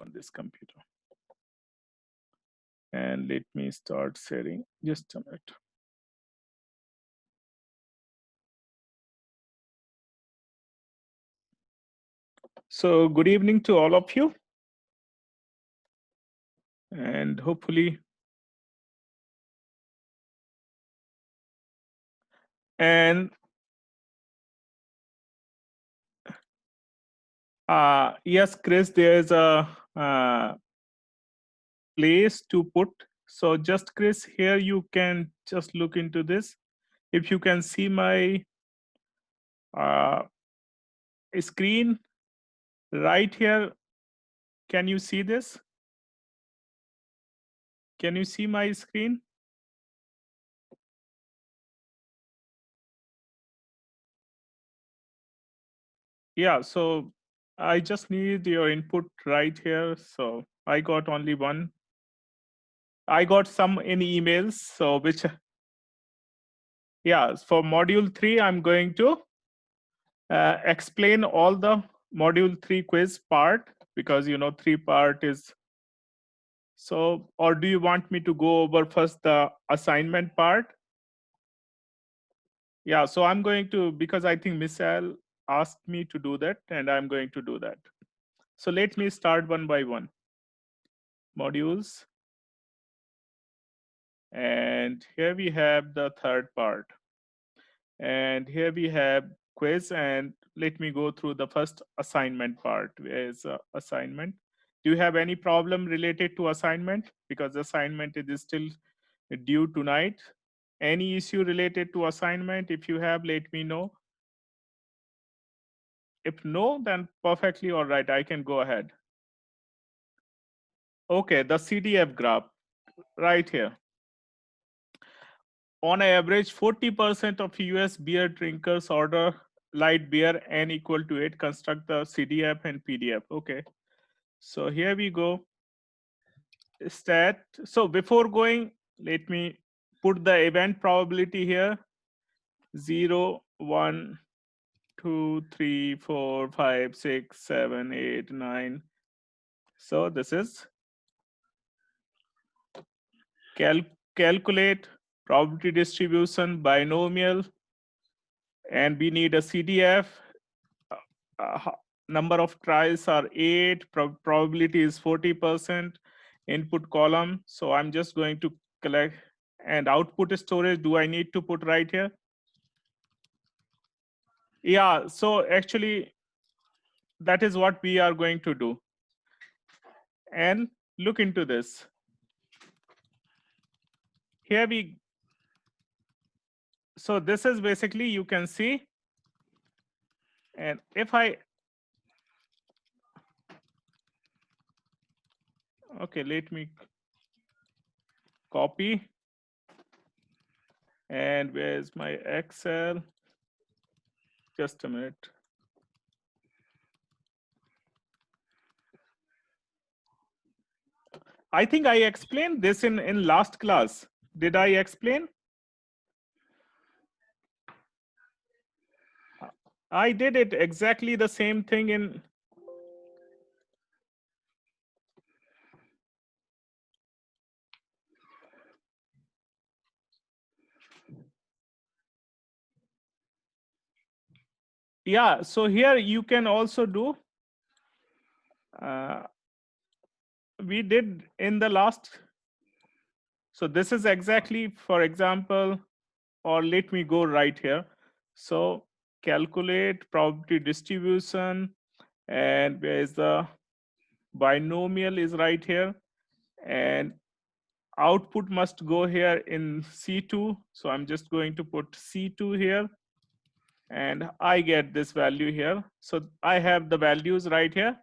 on this computer. And let me start sharing. Just a minute. So good evening to all of you. And hopefully, and yes, Chris, there's a place to put. So just Chris, here you can just look into this. If you can see my uh, screen right here, can you see this? Can you see my screen? Yeah, so I just need your input right here. So I got only one. I got some in emails. So which, yeah, for module 3, I'm going to explain all the module 3 quiz part because, 3 part is. So, or do you want me to go over first the assignment part? Yeah, so I'm going to, because I think Michelle asked me to do that, and I'm going to do that. So let me start one by one. Modules. And here we have the third part. And here we have quiz. And let me go through the first assignment part. Where is assignment? Do you have any problem related to assignment? Because assignment is still due tonight. Any issue related to assignment? If you have, let me know. If no, then perfectly all right. I can go ahead. Okay, the CDF graph right here. On average, 40% of US beer drinkers order light beer n equal to 8. Construct the CDF and PDF. Okay, so here we go. Stat. So before going, let me put the event probability here. 0, 1, 2, 3, 4, 5, 6, 7, 8, 9. So this is calculate probability distribution binomial, and we need a CDF. Number of tries are 8. Probability is 40%. Input column. So I'm just going to collect, and output storage. Do I need to put right here? Yeah. So actually, that is what we are going to do. And look into this. Here we. So this is basically, you can see. And if I. Okay, let me copy. And where's my Excel? Just a minute. I think I explained this in last class. Did I explain? I did it exactly the same thing in. Yeah, so here you can also do. We did in the last. So this is exactly, for example, or let me go right here. So calculate probability distribution, and where is the binomial is right here, and output must go here in C2. So I'm just going to put C2 here, and I get this value here. So I have the values right here.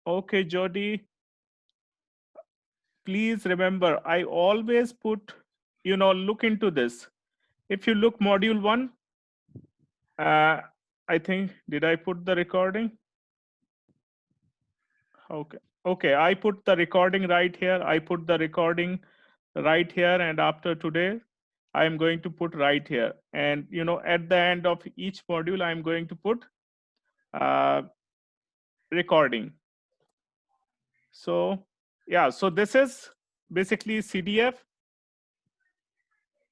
Okay, Jody, please remember, I always put, look into this. If you look module 1, I think, did I put the recording? Okay, I put the recording right here. I put the recording right here, and after today, I'm going to put right here. And at the end of each module, I'm going to put recording. So yeah, so this is basically CDF.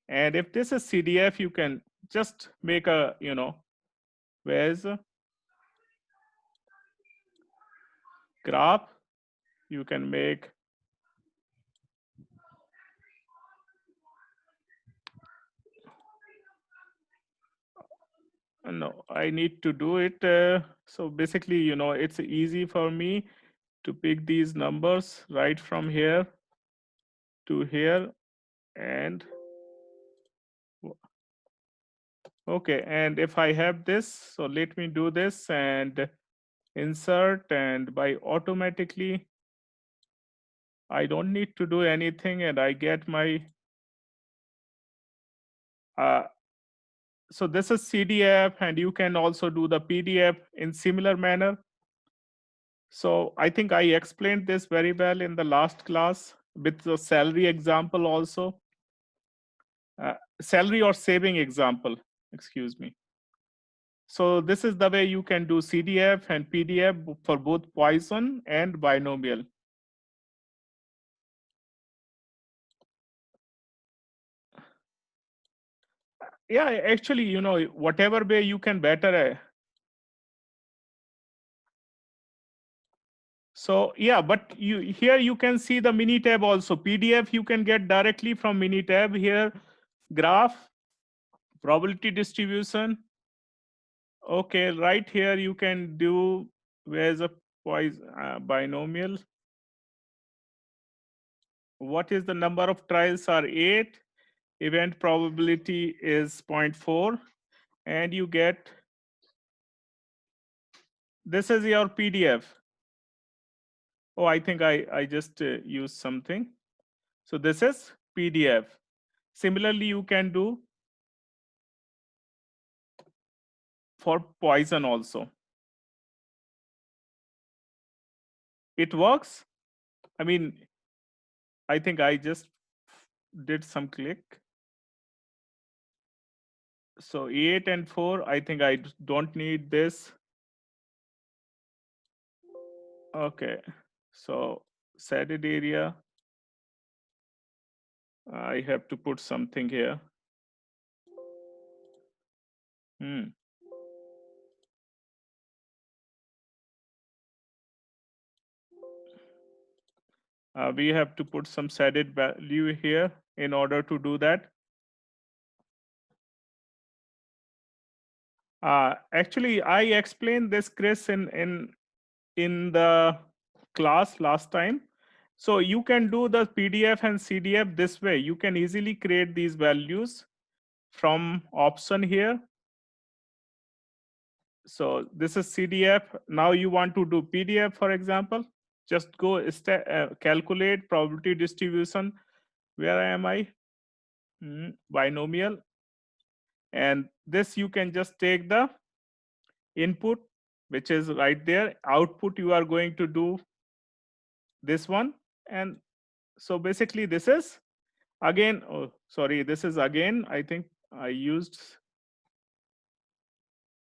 And if this is CDF, you can just make a, where's a graph. You can make no, I need to do it. So basically, it's easy for me to pick these numbers right from here to here. And okay, and if I have this, so let me do this and insert, and by automatically, I don't need to do anything, and I get my, so this is CDF, and you can also do the PDF in similar manner. So I think I explained this very well in the last class with the salary example also. Salary or saving example, excuse me. So this is the way you can do CDF and PDF for both Poisson and binomial. Yeah, actually, whatever way you can better. So yeah, but here you can see the Minitab also. PDF you can get directly from Minitab here. Graph, probability distribution. Okay, right here you can do, where's a binomial. What is the number of trials are 8. Event probability is 0.4. And you get, this is your PDF. Oh, I think I just used something. So this is PDF. Similarly, you can do for Poisson also. It works. I mean, I think I just did some click. So 8 and 4, I think I don't need this. Okay, so shaded area, I have to put something here. We have to put some shaded value here in order to do that. Actually, I explained this, Chris, in the class last time. So you can do the PDF and CDF this way. You can easily create these values from option here. So this is CDF. Now you want to do PDF, for example. Just go calculate probability distribution. Where am I? Binomial. And this you can just take the input, which is right there. Output, you are going to do this one. And so basically this is again, oh, sorry, this is again, I think I used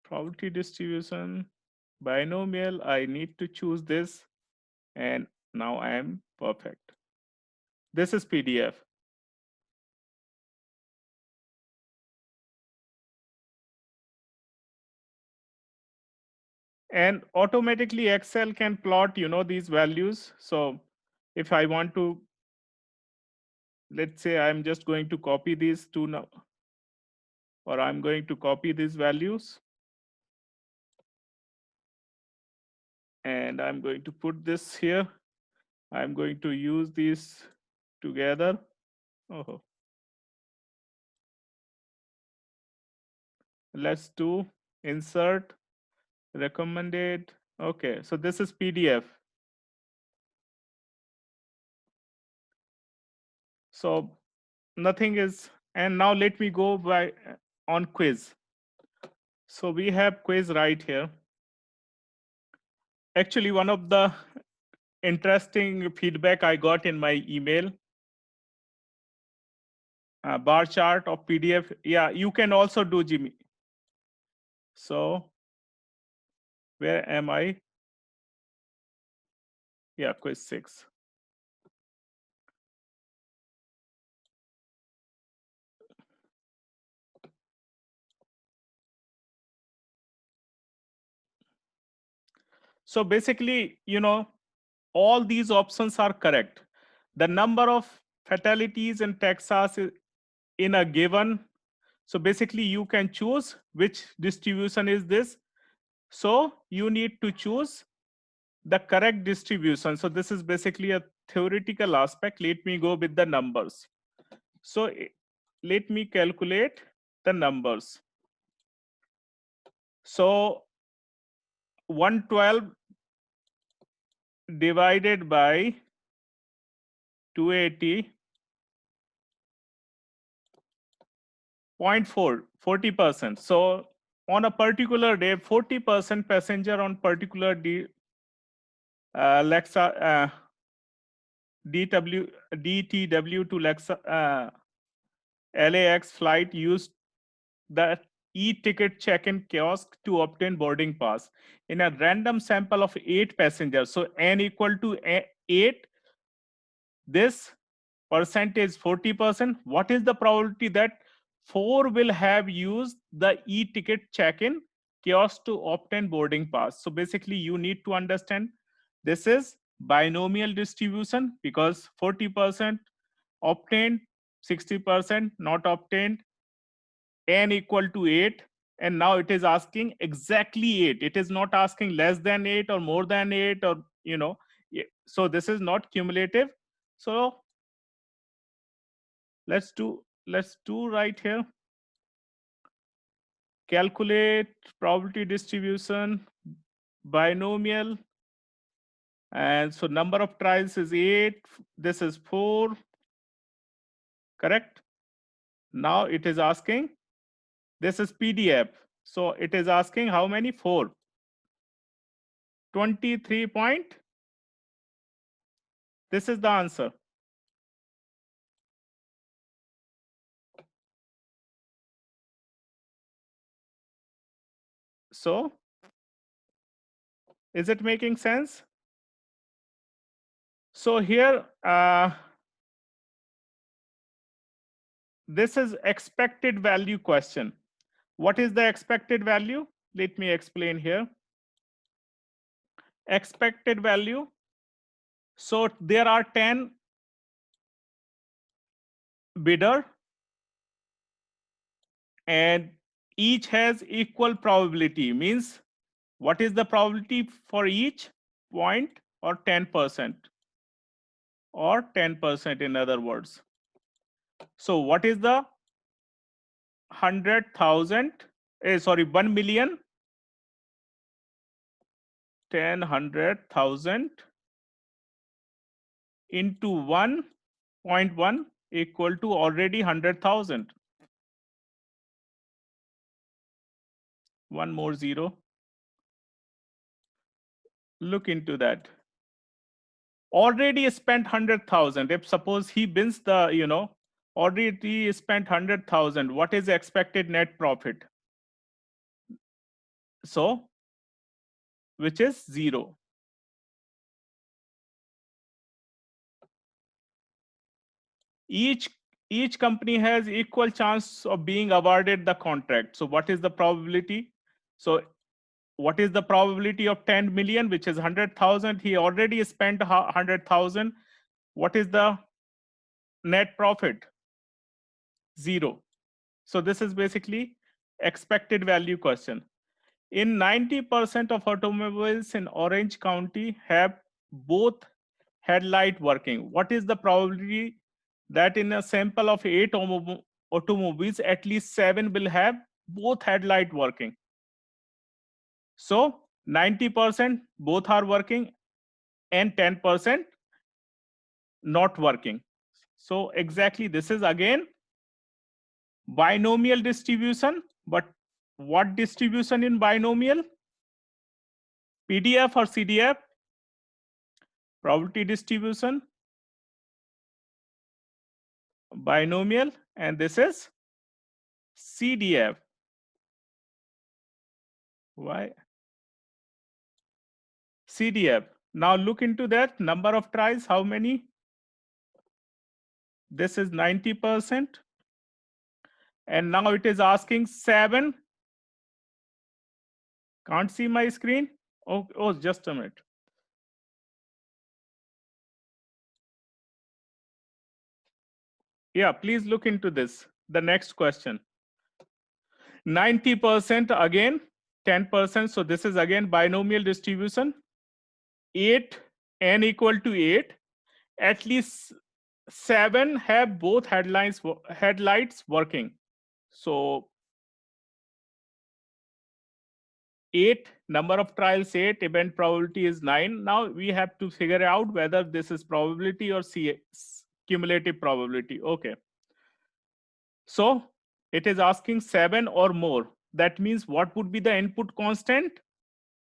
probability distribution, binomial. I need to choose this. And now I am perfect. This is PDF. And automatically Excel can plot, these values. So if I want to, let's say I'm just going to copy these two now, or I'm going to copy these values. And I'm going to put this here. I'm going to use these together. Oh, let's do insert recommended. Okay, so this is PDF. So nothing is, and now let me go by on quiz. So we have quiz right here. Actually, one of the interesting feedback I got in my email, bar chart of PDF. Yeah, you can also do, Jimmy. So where am I? Yeah, quiz 6. So basically, all these options are correct. The number of fatalities in Texas in a given. So basically, you can choose which distribution is this. So you need to choose the correct distribution. So this is basically a theoretical aspect. Let me go with the numbers. So let me calculate the numbers. So 112 divided by 280 0.4, 40%. So on a particular day, 40% passenger on particular Lexa, DTW to Lexa, LAX flight used the e-ticket check-in kiosk to obtain boarding pass in a random sample of 8 passengers. So n equal to 8, this percentage 40%. What is the probability that 4 will have used the e-ticket check-in kiosk to obtain boarding pass? So basically you need to understand this is binomial distribution because 40% obtained, 60% not obtained, n equal to 8, and now it is asking exactly 8. It is not asking less than 8 or more than 8 or so this is not cumulative. So let's do right here, calculate probability distribution binomial, and so number of trials is 8, this is 4, correct. Now it is asking, this is PDF, so it is asking how many? 4, 23 point, this is the answer. So is it making sense? So here this is expected value question. What is the expected value? Let me explain here. Expected value, so there are 10 bidder and each has equal probability, means what is the probability for each? Point or 10%, or 10% in other words. So what is the 100,000, sorry, 1 million, 10, 100,000 into 1.1 equal to already 100,000. One more zero. Look into that. Already spent 100,000. If suppose he wins the, already spent 100,000, what is expected net profit? So, which is 0. Each company has equal chance of being awarded the contract. So what is the probability? So what is the probability of 10 million, which is 100,000? He already spent 100,000. What is the net profit? 0. So this is basically expected value question. In 90% of automobiles in Orange County have both headlight working. What is the probability that in a sample of 8 automobiles, at least 7 will have both headlight working? So 90% both are working and 10% not working. So exactly this is again binomial distribution, but what distribution in binomial? PDF or CDF? Probability distribution, binomial, and this is CDF. Why? CDF. Now look into that number of tries. How many? This is 90%. And now it is asking 7. Can't see my screen. Oh, just a minute. Yeah, please look into this. The next question. 90% again, 10%. So this is again binomial distribution. 8, n equal to 8. At least 7 have both headlights working. So 8, number of trials 8, event probability is 9. Now we have to figure out whether this is probability or cumulative probability. Okay. So it is asking 7 or more. That means what would be the input constant?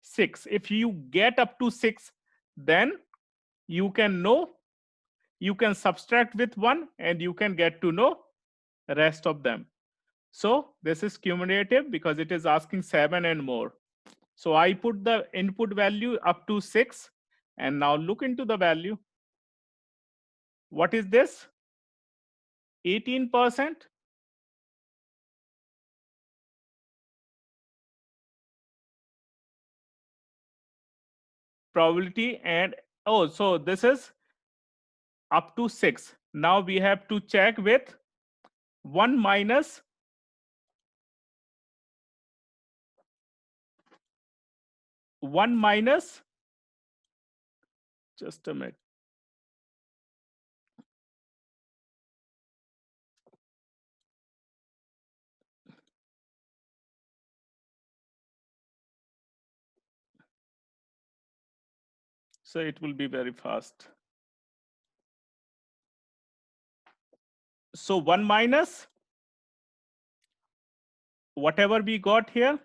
6. If you get up to 6, then you can know, you can subtract with 1 and you can get to know the rest of them. So this is cumulative because it is asking 7 and more. So I put the input value up to 6 and now look into the value. What is this? 18%. Probability and so this is up to 6. Now we have to check with 1 minus just a minute. So it will be very fast. So 1 minus whatever we got here,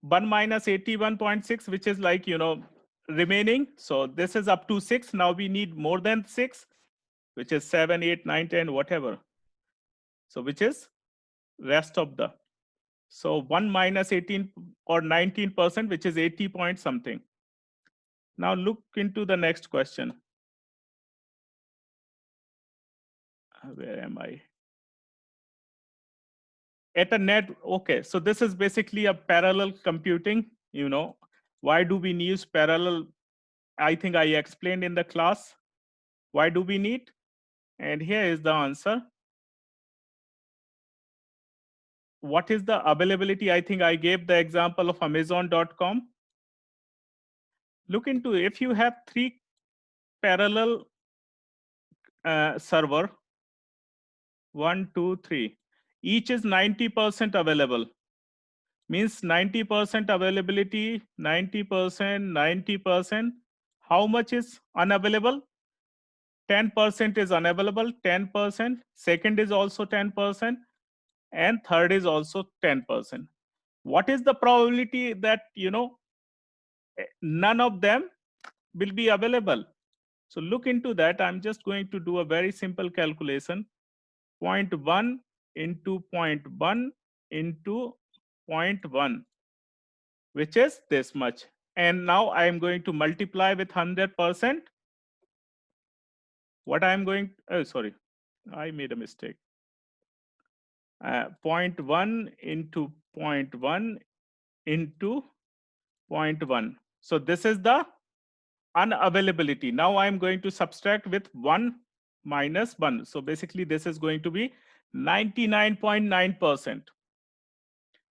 1 minus 81.6, which is like, remaining. So this is up to 6. Now we need more than 6, which is 7, 8, 9, 10, whatever. So which is rest of the. So 1 minus 18 or 19%, which is 80 point something. Now look into the next question. Where am I? At a net, okay. So this is basically a parallel computing, Why do we use parallel? I think I explained in the class. Why do we need? And here is the answer. What is the availability? I think I gave the example of Amazon.com. Look into if you have 3 parallel server, 1, 2, 3, each is 90% available. Means 90% availability, 90%, 90%. How much is unavailable? 10% is unavailable, 10%. Second is also 10%. And third is also 10%. What is the probability that, none of them will be available? So look into that. I'm just going to do a very simple calculation. 0.1 into 0.1 into 0.1, which is this much. And now I am going to multiply with 100%. What I am going, sorry, I made a mistake. 0.1 into 0.1 into 0.1. So this is the unavailability. Now I'm going to subtract with 1 minus 1. So basically this is going to be 99.9%.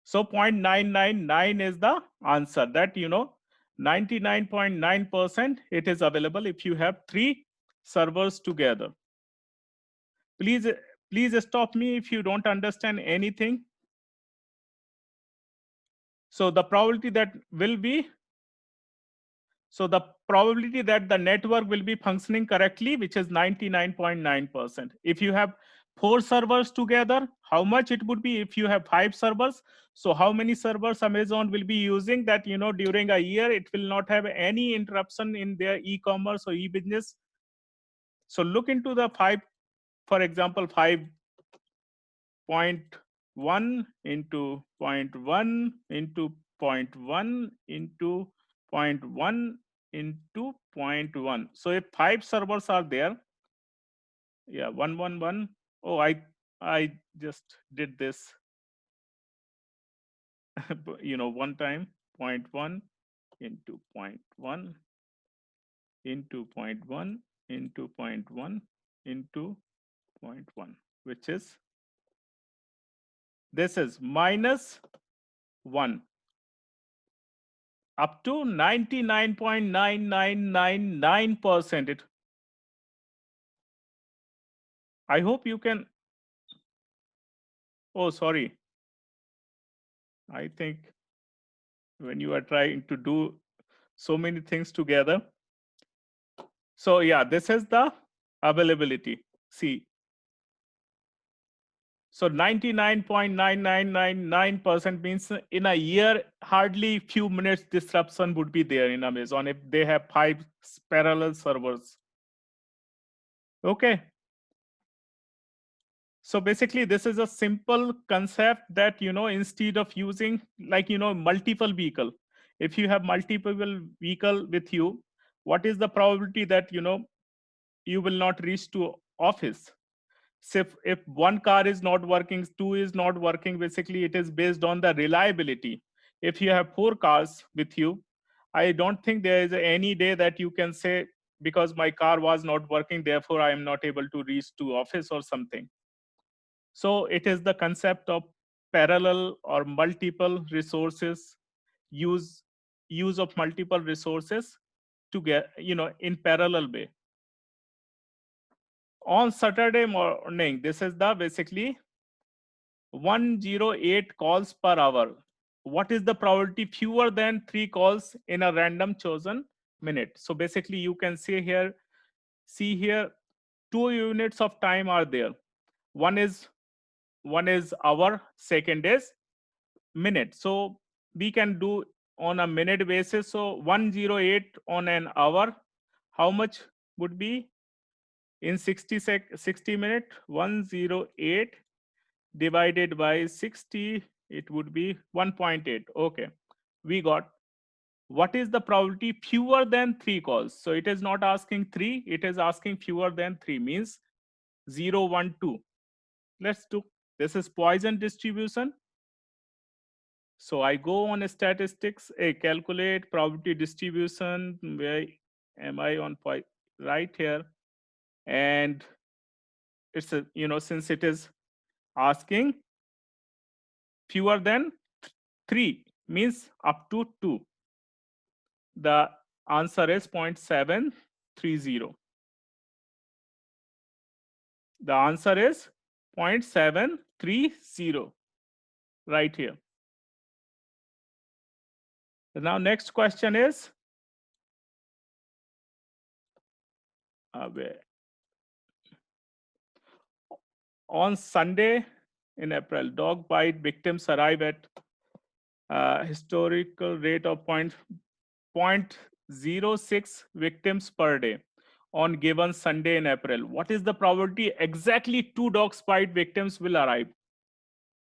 So 0.999 is the answer that, 99.9% it is available if you have 3 servers together. Please stop me if you don't understand anything. So the probability that will be, so the probability that the network will be functioning correctly, which is 99.9%. If you have 4 servers together, how much it would be if you have 5 servers? So how many servers Amazon will be using that, during a year, it will not have any interruption in their e-commerce or e-business. So look into the 5, for example, 5.1 into 0.1 into 0.1 into 0.1 into 0.1. So if 5 servers are there, yeah, 111. Oh, I just did this, one time. 0.1 into 0.1 into 0.1 into 0.1 into 0.1, which is, this is minus 1 up to 99.9999%. I hope you can. Oh, sorry. I think when you are trying to do so many things together. So yeah, this is the availability. See, so 99.9999% means in a year, hardly few minutes disruption would be there in Amazon if they have 5 parallel servers. Okay. So basically, this is a simple concept that, instead of using like, multiple vehicle, if you have multiple vehicle with you, what is the probability that, you will not reach to office? So if one car is not working, two is not working, basically it is based on the reliability. If you have 4 cars with you, I don't think there is any day that you can say, because my car was not working, therefore I am not able to reach to office or something. So it is the concept of parallel or multiple resources, use of multiple resources to get, in parallel way. On Saturday morning, this is the basically 108 calls per hour. What is the probability? Fewer than 3 calls in a random chosen minute. So basically you can see here 2 units of time are there. One is hour, second is minute. So we can do on a minute basis. So 108 on an hour, how much would be in 60 minute? 108 divided by 60, it would be 1.8. Okay, we got. What is the probability? Fewer than 3 calls. So it is not asking 3, it is asking fewer than 3, means 0, 1, 2. Let's do. This is Poisson distribution. So I go on statistics, calculate probability distribution. Where am I on point? Right here. And it's a, since it is asking fewer than 3, means up to 2. The answer is 0.730. The answer is 0.730 right here. Now next question is, where? On Sunday in April, dog bite victims arrive at historical rate of 0.06 victims per day on given Sunday in April. What is the probability exactly 2 dog bite victims will arrive?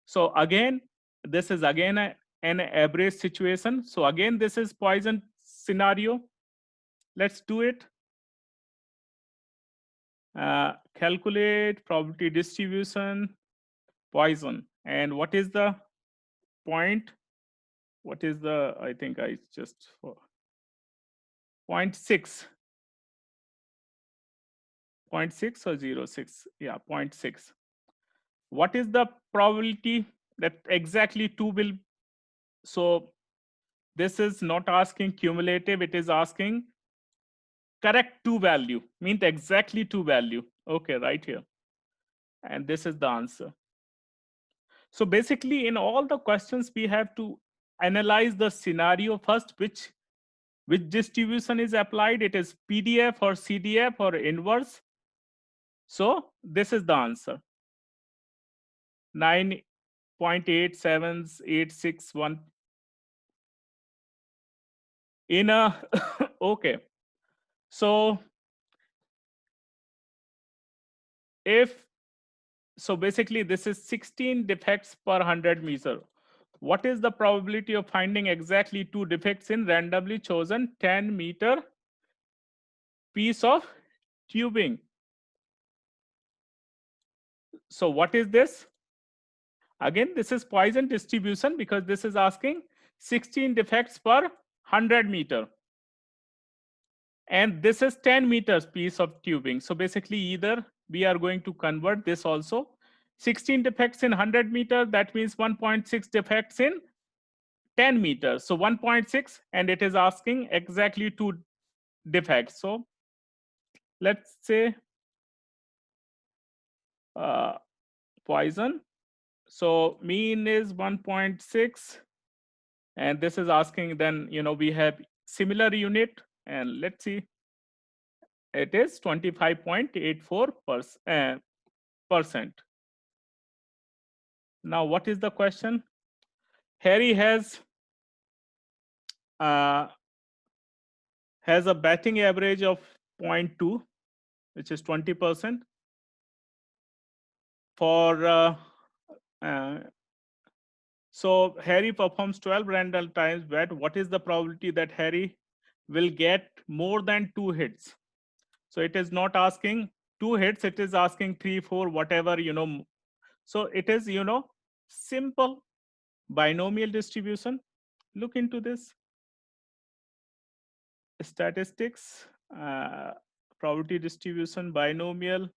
So again, this is again an average situation. So again, this is Poisson scenario. Let's do it. Calculate probability distribution, Poisson. And what is the point? What is the, I think I just, 0.6. 0.6 or 0.6? Yeah, 0.6. What is the probability that exactly 2 will? So this is not asking cumulative, it is asking correct 2 value, means exactly 2 value. Okay, right here. And this is the answer. So basically in all the questions, we have to analyze the scenario first, which distribution is applied. It is PDF or CDF or inverse. So this is the answer. 9.87861 in a okay. So if, so basically this is 16 defects per 100 meter. what is the probability of finding exactly 2 defects in randomly chosen 10-meter piece of tubing? So what is this? Again, this is Poisson distribution because this is asking 16 defects per 100 meter. And this is 10 meters piece of tubing. So basically either we are going to convert this also. 16 defects in 100 meter, that means 1.6 defects in 10 meters. So 1.6, and it is asking exactly 2 defects. So let's say Poisson. So mean is 1.6, and this is asking, then we have similar unit, and let's see, it is 25.84%. Now what is the question? Harry has a batting average of 0.2, which is 20%. For so Harry performs 12 random times bet. What is the probability that Harry will get more than 2 hits? So it is not asking 2 hits, it is asking 3, 4, whatever, So it is, simple binomial distribution. Look into this. Statistics, probability distribution, binomial.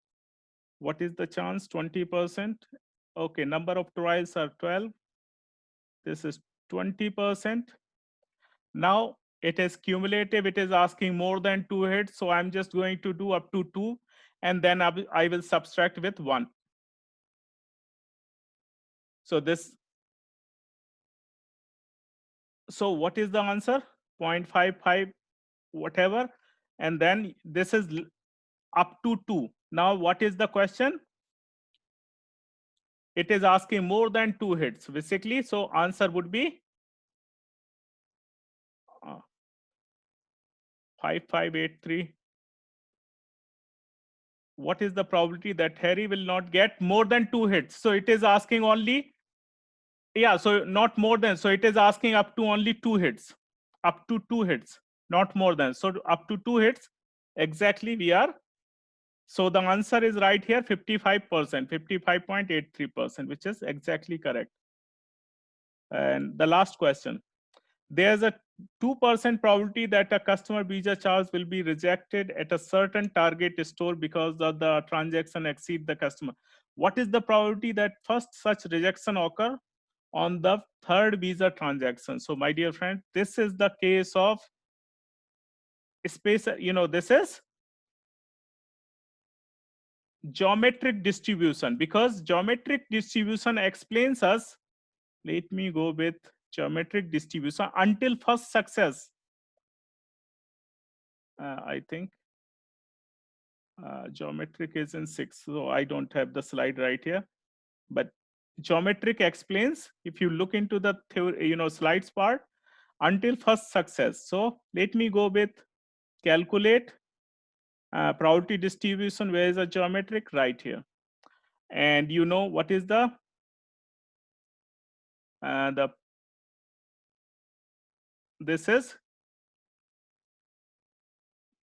What is the chance? 20%. Okay, number of tries are 12. This is 20%. Now it is cumulative. It is asking more than 2 hits. So I'm just going to do up to 2, and then I will subtract with 1. So so what is the answer? 0.55, whatever. And then this is up to 2. Now what is the question? It is asking more than 2 hits, basically. So answer would be 5583. What is the probability that Harry will not get more than 2 hits? So it is asking only, yeah, so not more than, so it is asking up to only 2 hits, up to 2 hits, not more than. So up to 2 hits, exactly we are. So the answer is right here, 55%, 55.83%, which is exactly correct. And the last question, there's a 2% probability that a customer visa charge will be rejected at a certain target store because of the transaction exceed the customer. What is the probability that first such rejection occur on the third visa transaction? So my dear friend, this is the case of space, this is geometric distribution, because geometric distribution explains us, let me go with geometric distribution until first success. I think geometric is in 6, so I don't have the slide right here, but geometric explains, if you look into the theory, slides part, until first success. So let me go with calculate probability distribution. Where is the geometric? Right here. And what is the this is,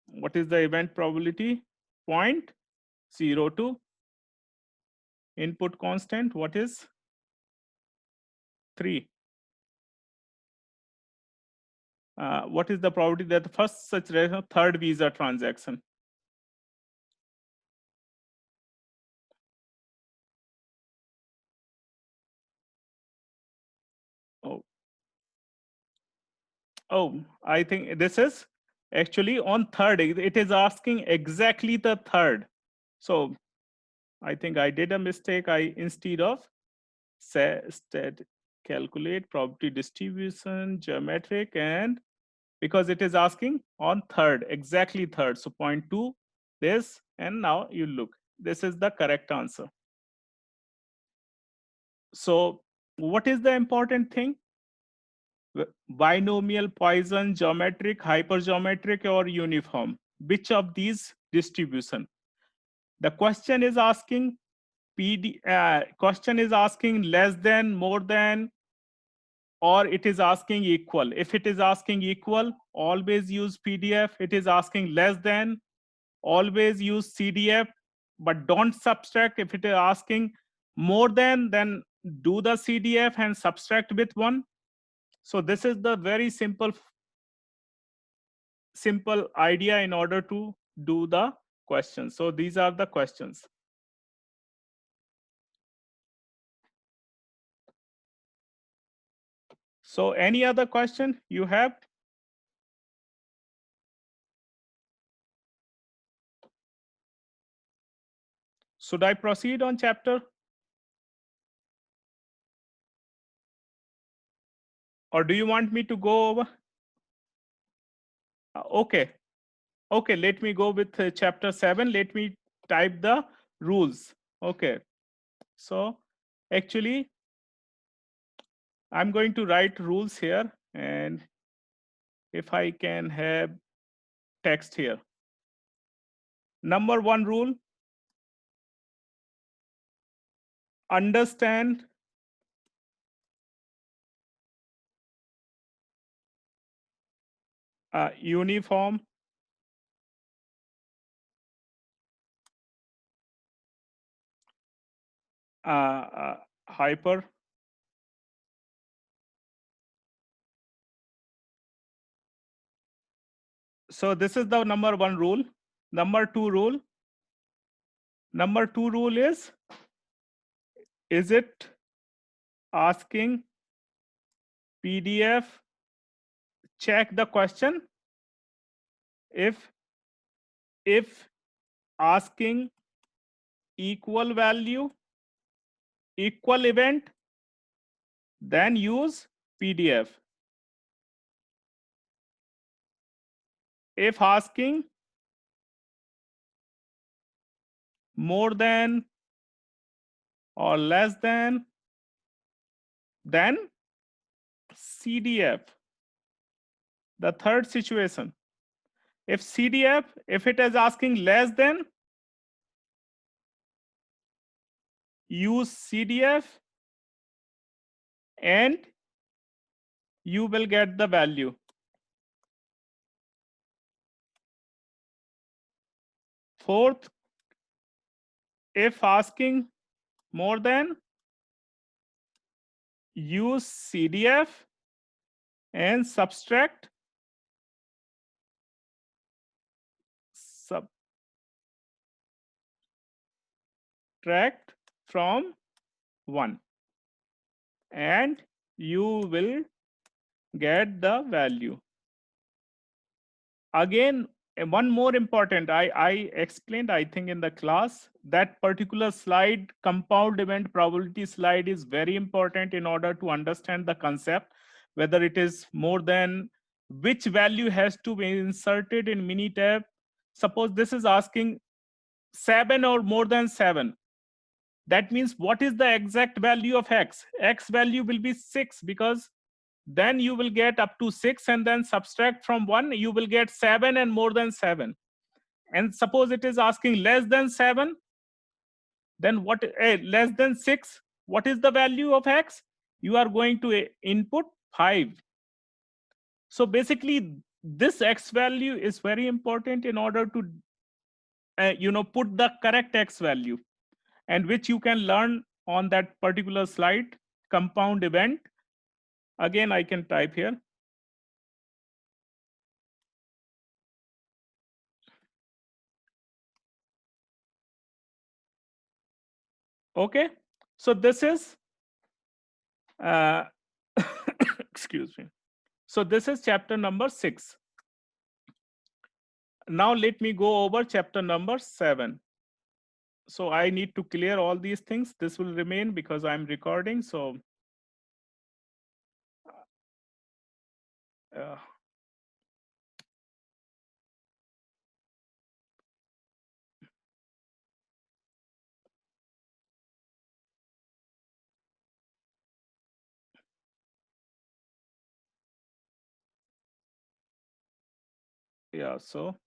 what is the event probability? 0.02. Input constant, what is 3. What is the probability that the first such third visa transaction? Oh, I think this is actually on third. It is asking exactly the third. So I think I did a mistake. I, instead of calculate probability distribution, geometric, and because it is asking on third, exactly third. So 0.2, this, and now you look, this is the correct answer. So what is the important thing? Binomial, Poisson, geometric, hypergeometric, or uniform? Which of these distribution? The question is asking question is asking less than, more than, or it is asking equal. If it is asking equal, always use PDF. It is asking less than, always use CDF, but don't subtract. If it is asking more than, then do the CDF and subtract with 1. So this is the very simple idea in order to do the questions. So these are the questions. So any other question you have? Should I proceed on chapter? Or do you want me to go over? Okay. Okay, let me go with chapter 7. Let me type the rules. Okay. So actually, I'm going to write rules here. And if I can have text here. Number 1 rule, understand uniform hyper. So this is the number 1 rule. Number 2 rule. Number 2 rule is it asking PDF? Check the question. If asking equal value, equal event, then use PDF. If asking more than or less than, then CDF. The third situation, if CDF, if it is asking less than, use CDF and you will get the value. Fourth, if asking more than, use CDF and subtract from 1 and you will get the value. Again, one more important, I explained, I think in the class, that particular slide, compound event probability slide, is very important in order to understand the concept, whether it is more than, which value has to be inserted in Minitab. Suppose this is asking 7 or more than 7. That means what is the exact value of X? X value will be 6, because then you will get up to 6 and then subtract from 1, you will get 7 and more than 7. And suppose it is asking less than 7, then what, less than 6, what is the value of X? You are going to input 5. So basically this X value is very important in order to put the correct X value, and which you can learn on that particular slide, compound event. Again, I can type here. Okay, so this is excuse me. So this is chapter number 6. Now let me go over chapter number 7. So I need to clear all these things. This will remain because I'm recording. So uh, yeah, so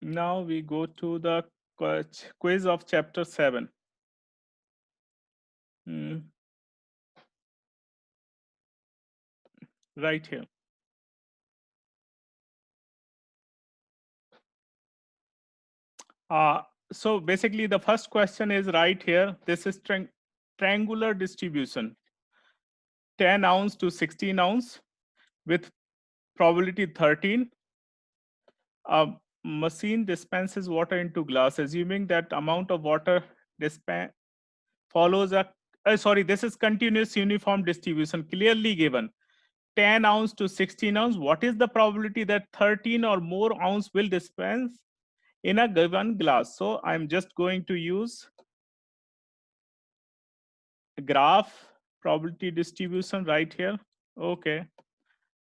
now we go to the quiz of chapter 7. Right here. So basically the first question is right here. This is triangular distribution, 10 ounce to 16 ounce with probability 13. A machine dispenses water into glass, assuming that amount of water dispense follows this is continuous uniform distribution clearly given. 10 ounce to 16 ounce, what is the probability that 13 or more ounce will dispense in a given glass? So I'm just going to use graph probability distribution right here. Okay.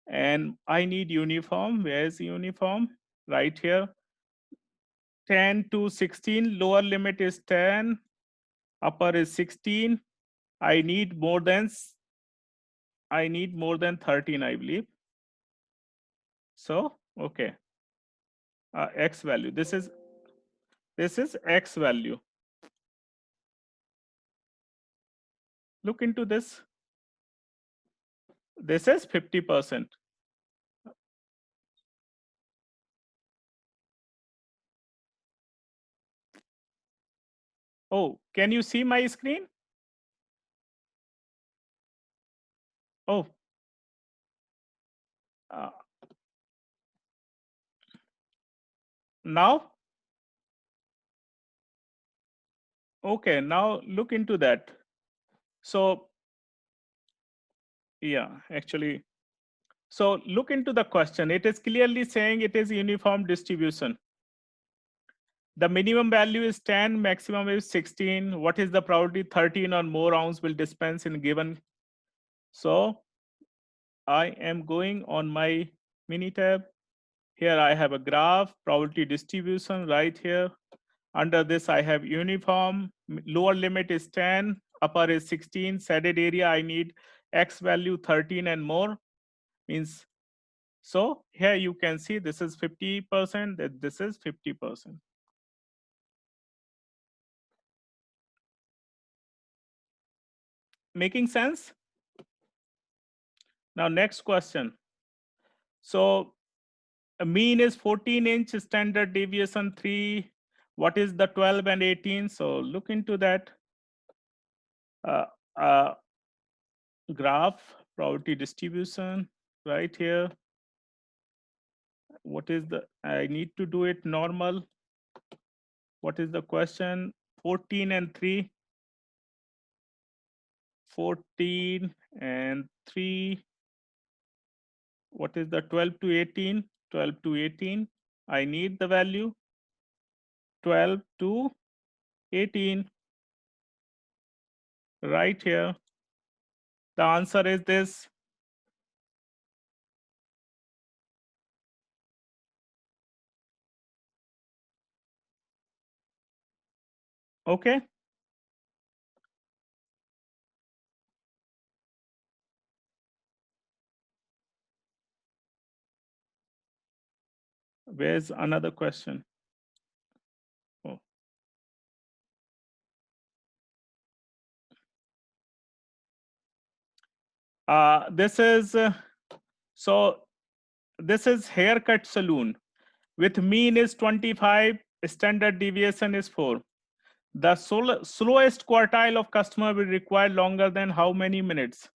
And I need uniform. Where is uniform? Right here. 10 to 16, lower limit is 10, upper is 16. I need more than 13, I believe. So, okay. X value. This is X value. Look into this. This is 50%. Oh, can you see my screen? Oh, now? Okay, now look into that. So, yeah, actually, so look into the question. It is clearly saying it is uniform distribution. The minimum value is 10, maximum is 16. What is the probability 13 or more ounce will dispense in given? So I am going on my Minitab. Here I have a graph, probability distribution right here. Under this I have uniform, lower limit is 10, upper is 16, shaded area I need X value 13 and more, means, so here you can see this is 50%, that this is 50%. Making sense? Now next question. So a mean is 14-inch, standard deviation 3. What is the 12 and 18? So look into that. Uh, uh, Graph, probability distribution, right here. What is the, I need to do it normal. What is the question? 14 and 3. 14 and 3. What is the 12 to 18? 12 to 18. I need the value 12 to 18 right here. The answer is this. Okay. Where's another question? Oh. This is so this is haircut saloon with mean is 25, standard deviation is 4. The slowest quartile of customer will require longer than how many minutes?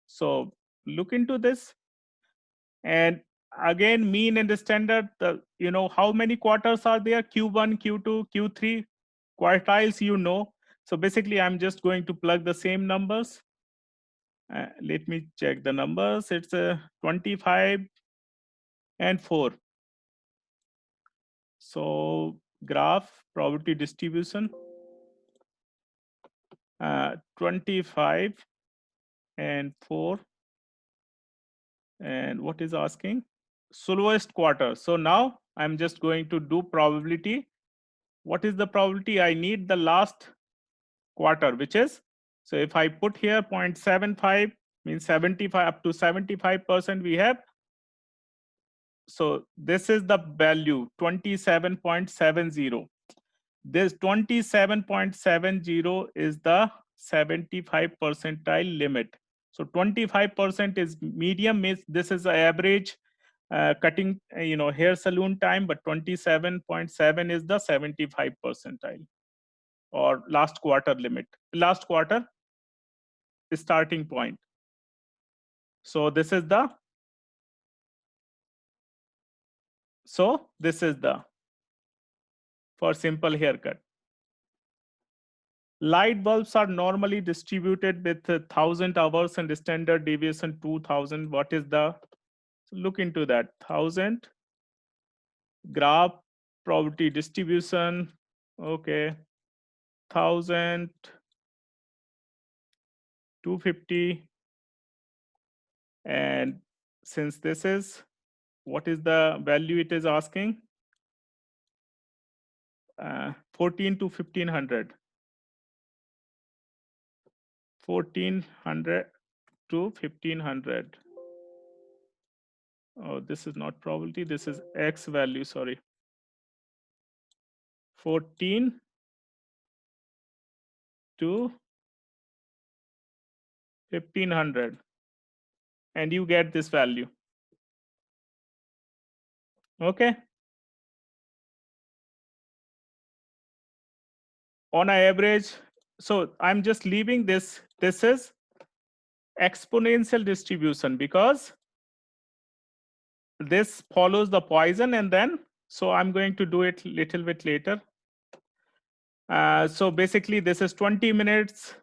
So look into this. And again, mean and the standard, how many quarters are there? Q1, Q2, Q3 quartiles, So basically, I'm just going to plug the same numbers. Let me check the numbers. It's 25 and 4. So graph probability distribution, 25 and 4. And what is asking? Slowest quarter. So now I'm just going to do probability. What is the probability? I need the last quarter, which is, so if I put here 0.75, means 75, up to 75% we have. So this is the value, 27.70. This 27.70 is the 75 percentile limit. So 25% is medium, means this is the average cutting hair salon time, but 27.7 is the 75 percentile or last quarter limit, last quarter starting point. So this is the for simple haircut. Light bulbs are normally distributed with 1,000 hours and standard deviation 2,000. What is the, look into that, 1,000 graph probability distribution. Okay, 1,000, 250, and since this is, what is the value it is asking? 14 to 1,500. 1,400 to 1,500. Oh, this is not probability, this is X value, sorry. 14 to 1,500. And you get this value. Okay. On an average, so I'm just leaving this. This is exponential distribution because this follows the Poisson, and then, so I'm going to do it little bit later. So basically this is 20 minutes,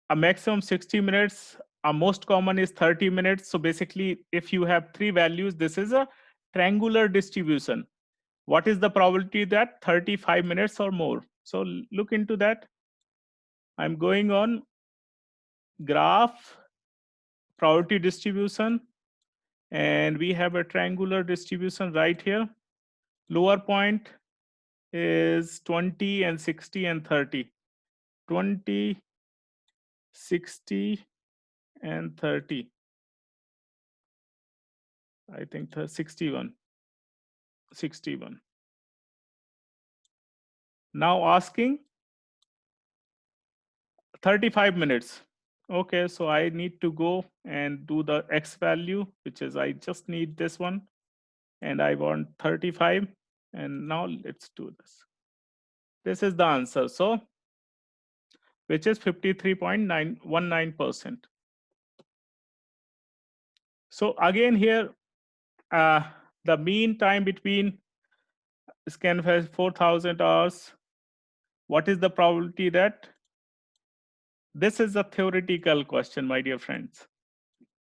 a maximum 60 minutes, a most common is 30 minutes. So basically if you have three values, this is a triangular distribution. What is the probability that 35 minutes or more? So look into that. I'm going on graph probability distribution, and we have a triangular distribution right here. Lower point is 20 and 60 and 30. 20, 60, and 30. I think 61. 61. Now asking 35 minutes. Okay, so I need to go and do the X value, which is I just need this one, and I want 35. And now let's do this. This is the answer. So, which is 53.919%. So again here, the mean time between scan has 4,000 hours. What is the probability that? This is a theoretical question, my dear friends.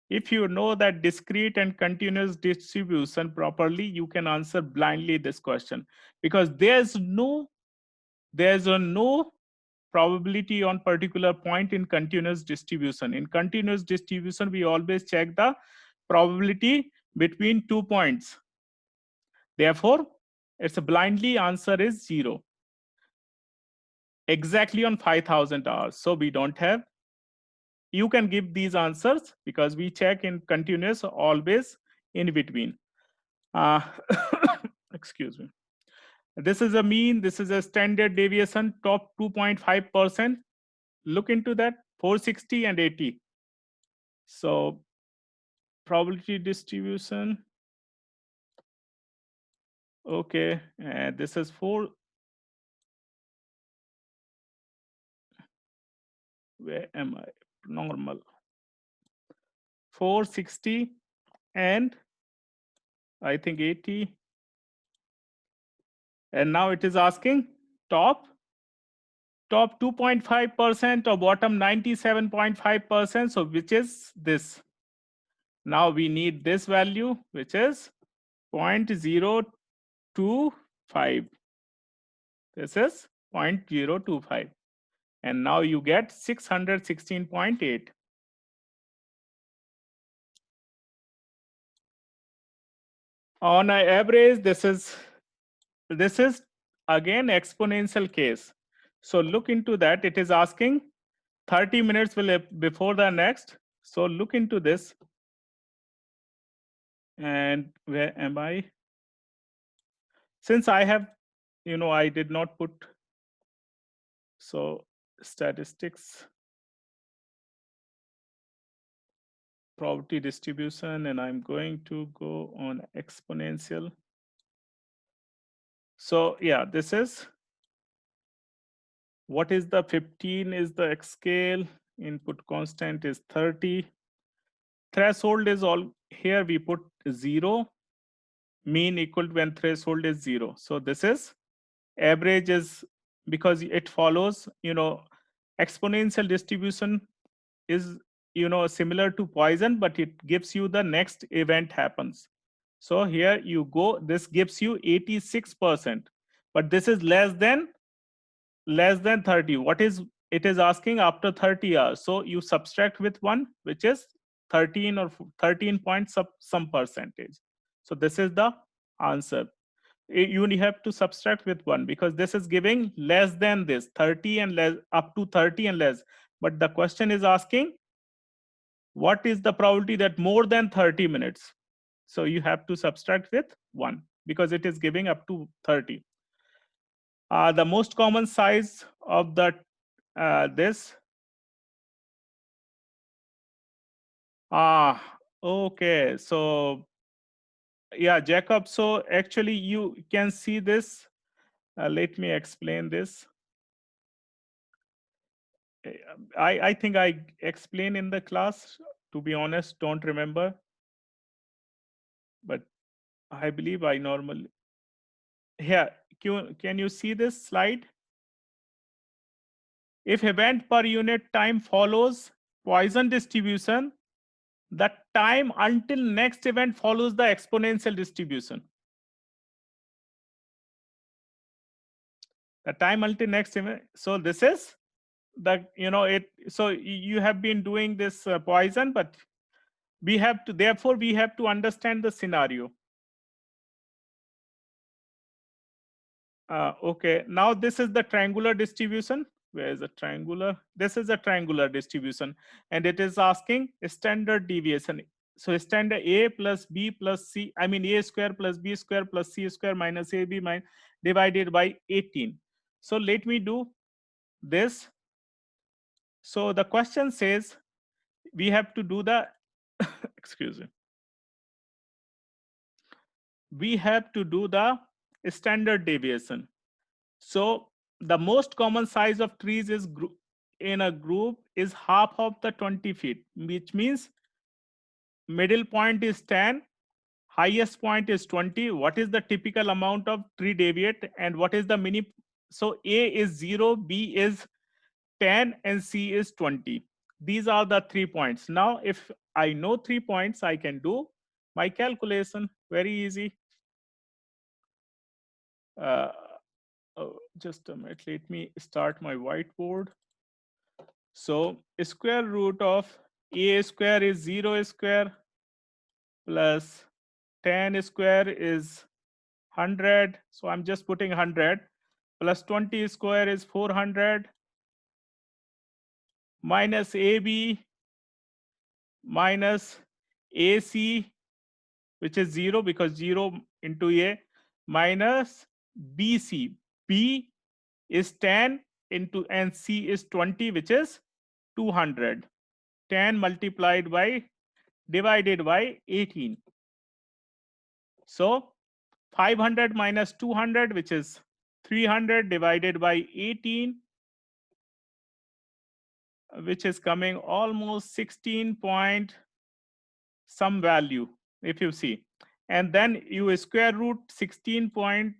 If you know that discrete and continuous distribution properly, you can answer blindly this question, because there's no probability on particular point in continuous distribution. In continuous distribution, we always check the probability between 2 points. Therefore, it's a blindly answer is 0. Exactly on 5,000 hours. So we don't have. You can give these answers because we check in continuous always in between. Excuse me. This is a mean, this is a standard deviation, top 2.5%. Look into that, 460 and 80. So probability distribution. Okay, and this is 4. Where am I? Normal. 460 and I think 80. And now it is asking top 2.5% or bottom 97.5%. So which is this? Now we need this value, which is 0.025. This is 0.025. And now you get 616.8. On an average, this is again exponential case. So look into that. It is asking 30 minutes will before the next. So look into this. And where am I? Since I have I did not put, so statistics, probability distribution, and I'm going to go on exponential. So yeah, this is, what is the 15 is the X scale, input constant is 30, threshold is all, here we put 0, mean equal to when threshold is 0. So this is average is, because it follows, exponential distribution is, similar to Poisson, but it gives you the next event happens. So here you go, this gives you 86%, but this is less than 30. What is it is asking after 30 hours? So you subtract with 1, which is 13 or 13 point some percentage. So this is the answer. You only have to subtract with 1 because this is giving less than this 30 and less, up to 30 and less. But the question is asking what is the probability that more than 30 minutes. So you have to subtract with 1 because it is giving up to 30. The most common size of the this okay, so yeah, Jacob, so actually you can see this. Let me explain this. I think I explained in the class, to be honest, don't remember, but I believe I normally, here, can you see this slide? If event per unit time follows Poisson distribution, the time until next event follows the exponential distribution. The time until next event. So this is the, it. So you have been doing this Poisson, but we have to, therefore we have to understand the scenario. Okay, now this is the triangular distribution. Where is the triangular? This is a triangular distribution, and it is asking standard deviation. So standard A plus B plus C, I mean A square plus B square plus C square minus AB minus divided by 18. So let me do this. So the question says we have to do the, excuse me, we have to do the standard deviation. So the most common size of trees is in a group is half of the 20 feet, which means middle point is 10, highest point is 20. What is the typical amount of tree deviate and what is the mini? So A is 0, B is 10, and C is 20. These are the 3 points. Now, if I know 3 points, I can do my calculation. Very easy. Uh, just a minute. Let me start my whiteboard. So square root of A square is 0 square plus 10 square is 100. So I'm just putting 100 plus 20 square is 400 minus AB minus AC, which is 0 because 0 into A, minus BC. B is 10 into, and C is 20, which is 200. 10 multiplied by, divided by 18. So 500 minus 200, which is 300, divided by 18, which is coming almost 16 point some value, if you see. And then you square root 16 point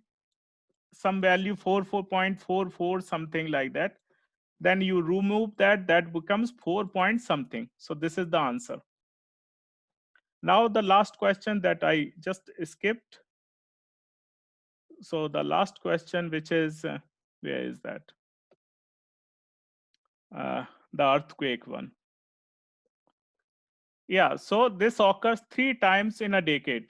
some value, 4.44, something like that. Then you remove that, that becomes 4 point something. So this is the answer. Now the last question that I just skipped. So the last question, which is, where is that? The earthquake one. Yeah, so this occurs 3 times in a decade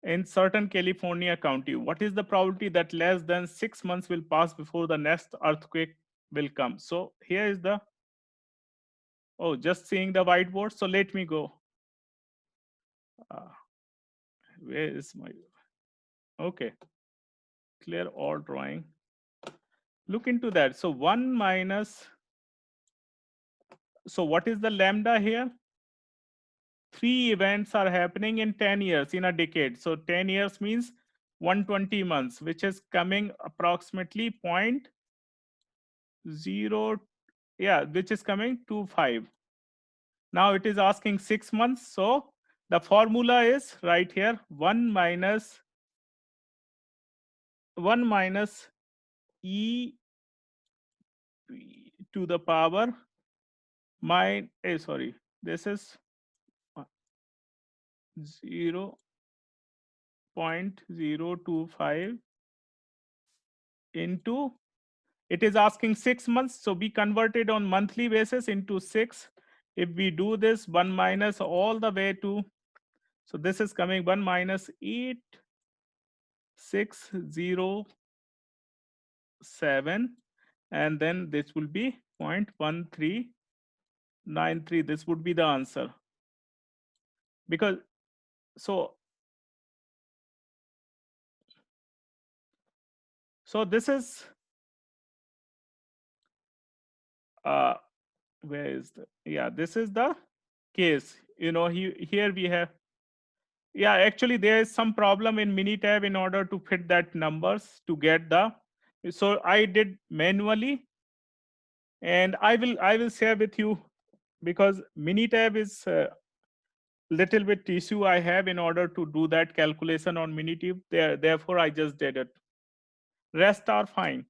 in certain California county. What is the probability that less than 6 months will pass before the next earthquake will come? So here is the, oh, just seeing the whiteboard. So let me go. Where is my, okay. clear all drawing. Look into that. So 1 minus, so what is the lambda here? 3 events are happening in 10 years, in a decade. So 10 years means 120 months, which is coming approximately 0.0, yeah, which is coming to 5. Now it is asking 6 months. So the formula is right here, 1 minus e to the power sorry, this is 0.025 into, it is asking 6 months, so we converted on monthly basis into 6. If we do this 1 minus all the way to, so this is coming 1 minus 8607, and then this will be 0.1393. This would be the answer, because so this is where is the, yeah, this is the case, here we have, yeah, actually there is some problem in Minitab in order to fit that numbers to get the, so I did manually, and I will share with you, because Minitab is little bit issue I have in order to do that calculation on Minitab, therefore I just did it. Rest are fine.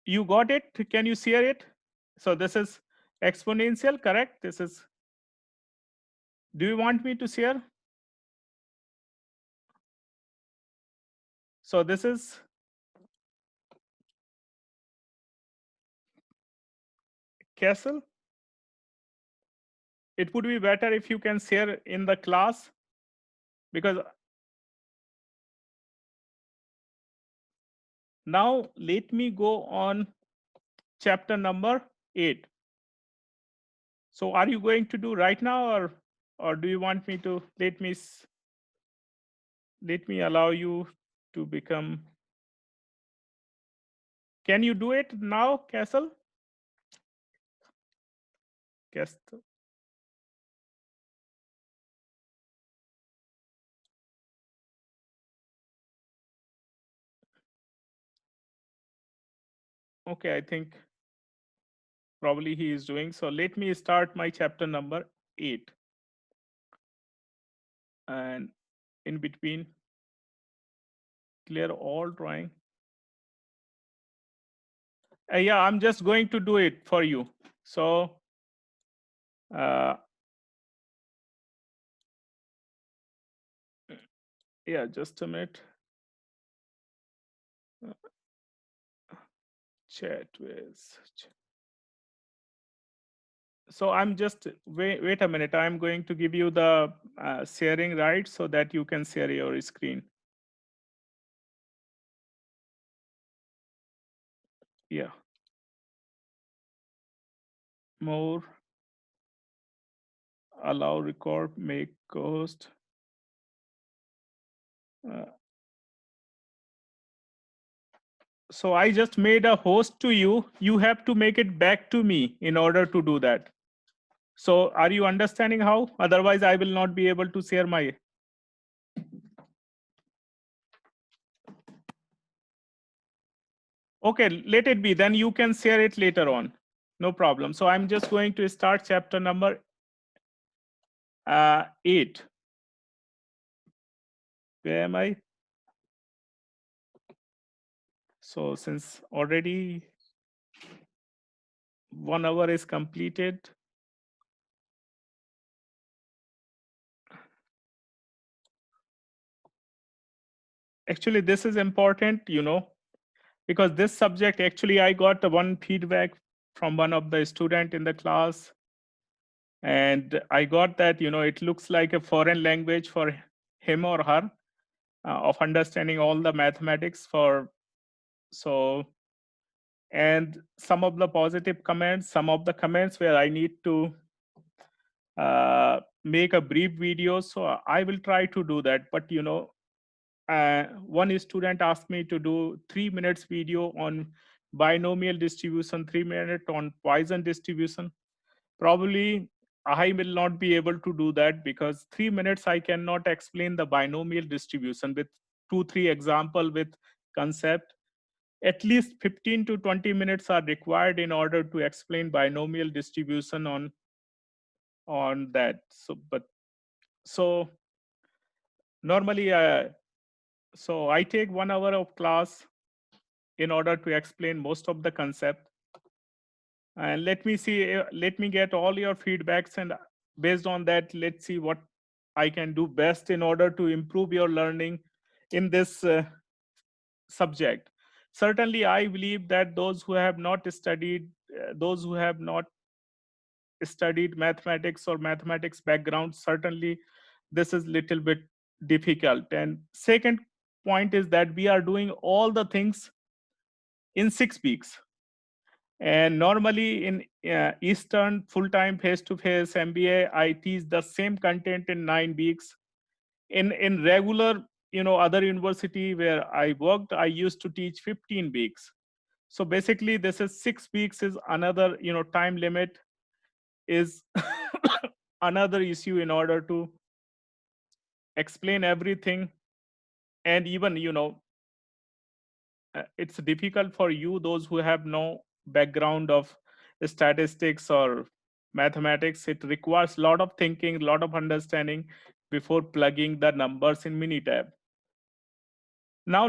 You got it? Can you share it? So this is exponential, correct? This is, do you want me to share? So this is Castle. It would be better if you can share in the class, because now let me go on chapter number 8. So are you going to do right now, or do you want me to let me allow you to become, can you do it now, Castle? Castle. Okay, I think probably he is doing. So let me start my chapter number 8. And in between, clear all drawing. Yeah, I'm just going to do it for you. So yeah, just a minute. Chat with. So I'm just wait a minute. I'm going to give you the sharing right so that you can share your screen. Yeah. More. Allow record, make host. So I just made a host to you. You have to make it back to me in order to do that. So are you understanding how? Otherwise, I will not be able to share my. Okay, let it be. Then you can share it later on. No problem. So I'm just going to start chapter number 8. Where am I? So since already 1 hour is completed. Actually, this is important, because this subject, actually, I got one feedback from one of the student in the class. And I got that, it looks like a foreign language for him or her of understanding all the mathematics for, so, and some of the positive comments, some of the comments where I need to make a brief video. So I will try to do that. But, one student asked me to do 3 minutes video on binomial distribution, 3 minutes on Poisson distribution. Probably I will not be able to do that because 3 minutes I cannot explain the binomial distribution with 2 3 example with concept. At least 15 to 20 minutes are required in order to explain binomial distribution on that. So normally so I take 1 hour of class in order to explain most of the concept. And let me see, let me get all your feedbacks, and based on that, let's see what I can do best in order to improve your learning in this subject. Certainly, I believe that those who have not studied mathematics or mathematics background, certainly this is little bit difficult. And second point is that we are doing all the things in 6 weeks. And normally in Eastern full-time face-to-face MBA, I teach the same content in 9 weeks. In regular, other university where I worked, I used to teach 15 weeks. So basically, this is 6 weeks is another, time limit is another issue in order to explain everything. And even, it's difficult for you, those who have no background of statistics or mathematics. It requires a lot of thinking, a lot of understanding before plugging the numbers in Minitab. Now,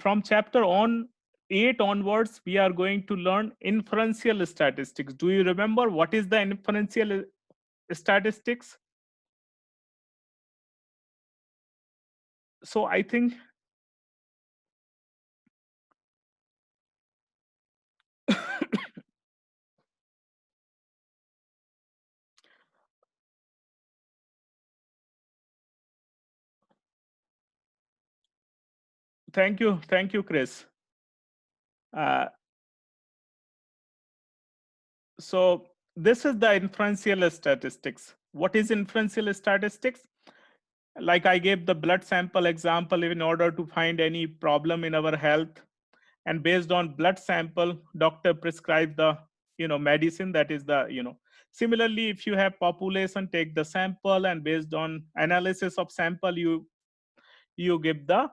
from chapter on 8 onwards, we are going to learn inferential statistics. Do you remember what is the inferential statistics? So I think thank you, Chris. Uh, so this is the inferential statistics. What is inferential statistics? Like I gave the blood sample example in order to find any problem in our health, and based on blood sample, doctor prescribe the medicine. That is the similarly, if you have population, take the sample, and based on analysis of sample, you give the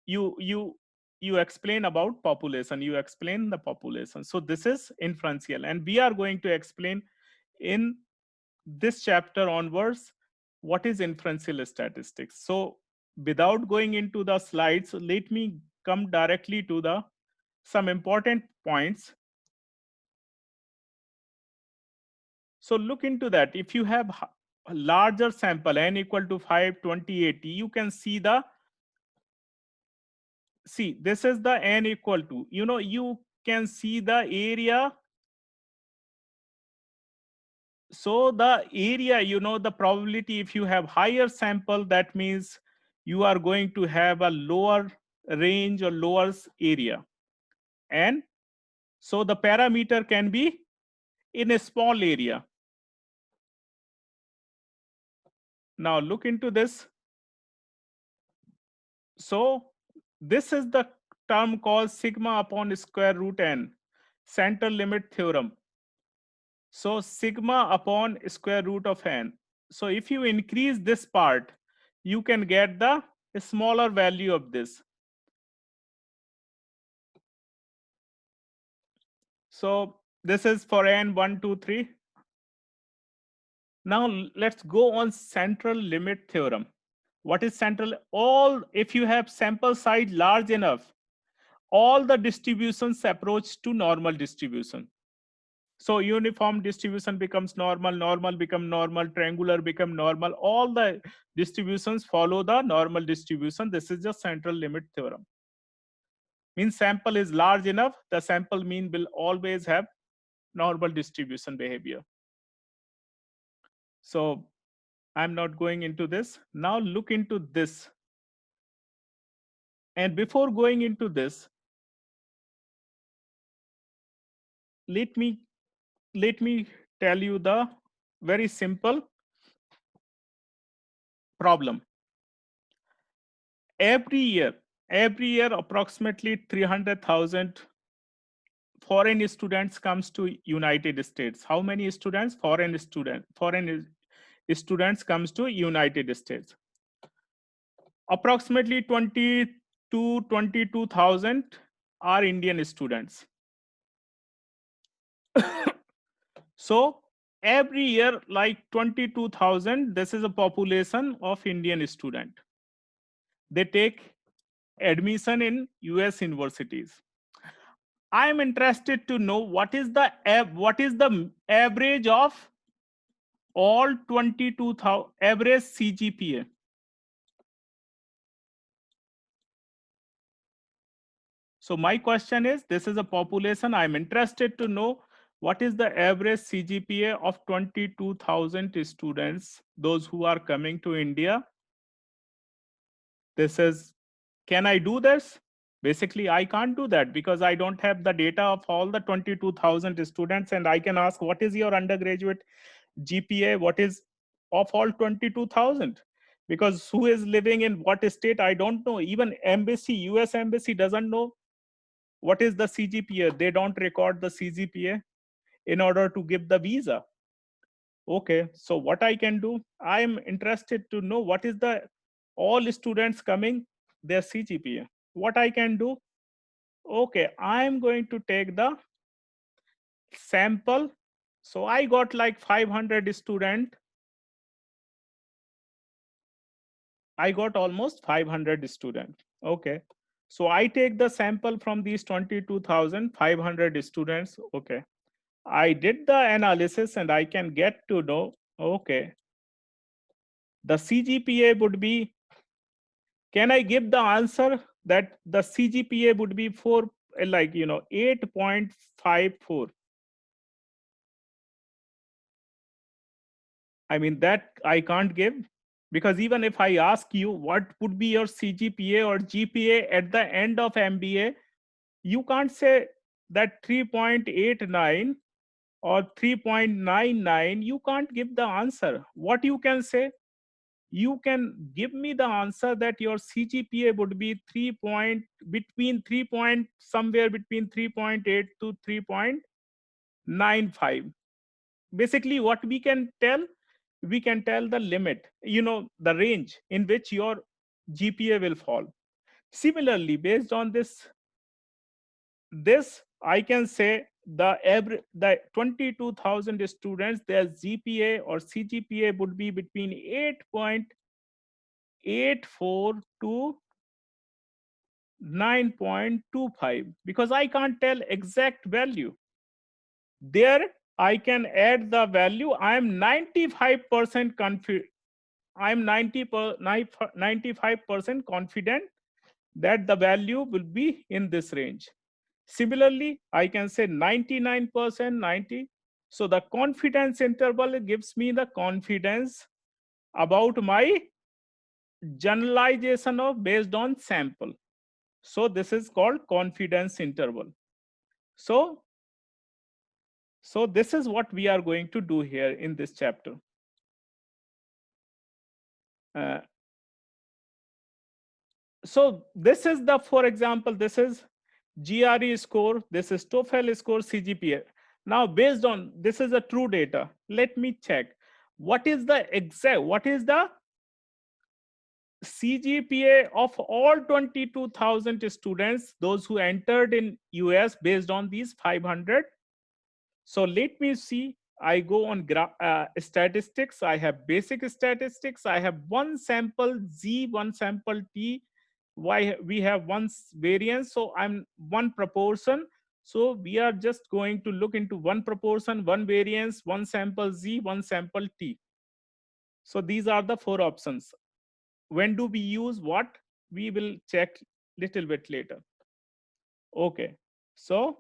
you you you explain about population, you explain the population. So this is inferential, and we are going to explain in this chapter onwards what is inferential statistics. So without going into the slides, let me come directly to the some important points. So look into that. If you have a larger sample, n equal to 5, 20, 80, you can see this is the n equal to, you can see the area. So the area, the probability, if you have higher sample, that means you are going to have a lower range or lower area. And so the parameter can be in a small area. Now look into this. So this is the term called sigma upon square root n, central limit theorem. So sigma upon square root of n. So if you increase this part, you can get the smaller value of this. So this is for n 1, 2, 3. Now let's go on central limit theorem. What is central? If you have sample size large enough, all the distributions approach to normal distribution. So uniform distribution becomes normal, normal become normal, triangular become normal. All the distributions follow the normal distribution. This is the central limit theorem. Means sample is large enough, the sample mean will always have normal distribution behavior. So I'm not going into this. Now look into this. And before going into this, let me tell you the very simple problem. every year approximately 300,000 foreign students comes to United States. How many students? Foreign students comes to United States. Approximately 20 to 22,000 are Indian students. So every year, like 22,000, this is a population of Indian student. They take admission in US universities. I am interested to know what is the average of all 22,000 average CGPA. So my question is, this is a population. I'm interested to know what is the average CGPA of 22,000 students, those who are coming to India. This is, can I do this? Basically, I can't do that because I don't have the data of all the 22,000 students, and I can ask, what is your undergraduate GPA? What is of all 22,000? Because who is living in what state? I don't know. Even embassy, US embassy doesn't know what is the CGPA. They don't record the CGPA in order to give the visa. Okay, so what I can do, I am interested to know what is the all students coming, their CGPA. What I can do, okay, I am going to take the sample. So I got like 500 student. I got almost 500 student. Okay, so I take the sample from these 22,500 students. Okay, I did the analysis and I can get to know, okay, the CGPA would be, can I give the answer that the CGPA would be 8.54? I mean, that I can't give, because even if I ask you what would be your CGPA or GPA at the end of MBA, you can't say that 3.89 or 3.99. You can't give the answer. What you can say, you can give me the answer that your CGPA would be between 3 point somewhere between 3.8 to 3.95. Basically, what we can tell the limit, the range in which your GPA will fall. Similarly, based on this I can say the 22,000 students, their GPA or CGPA would be between 8.84 to 9.25, because I can't tell exact value. There I can add the value. I am 95% confident. I am 95% confident that the value will be in this range. Similarly, I can say 99%, 90. So the confidence interval gives me the confidence about my generalization of based on sample. So this is called confidence interval. So, so this is what we are going to do here in this chapter. Uh, so this is the, for example, this is GRE score, this is TOEFL score, CGPA. Now, based on this is a true data. Let me check what is the CGPA of all 22,000 students, those who entered in US based on these 500. So let me see. I go on statistics. I have basic statistics. I have one sample Z, one sample T. Why we have one variance? So I'm one proportion. So we are just going to look into one proportion, one variance, one sample Z, one sample T. So these are the four options. When do we use what? We will check little bit later. Okay. So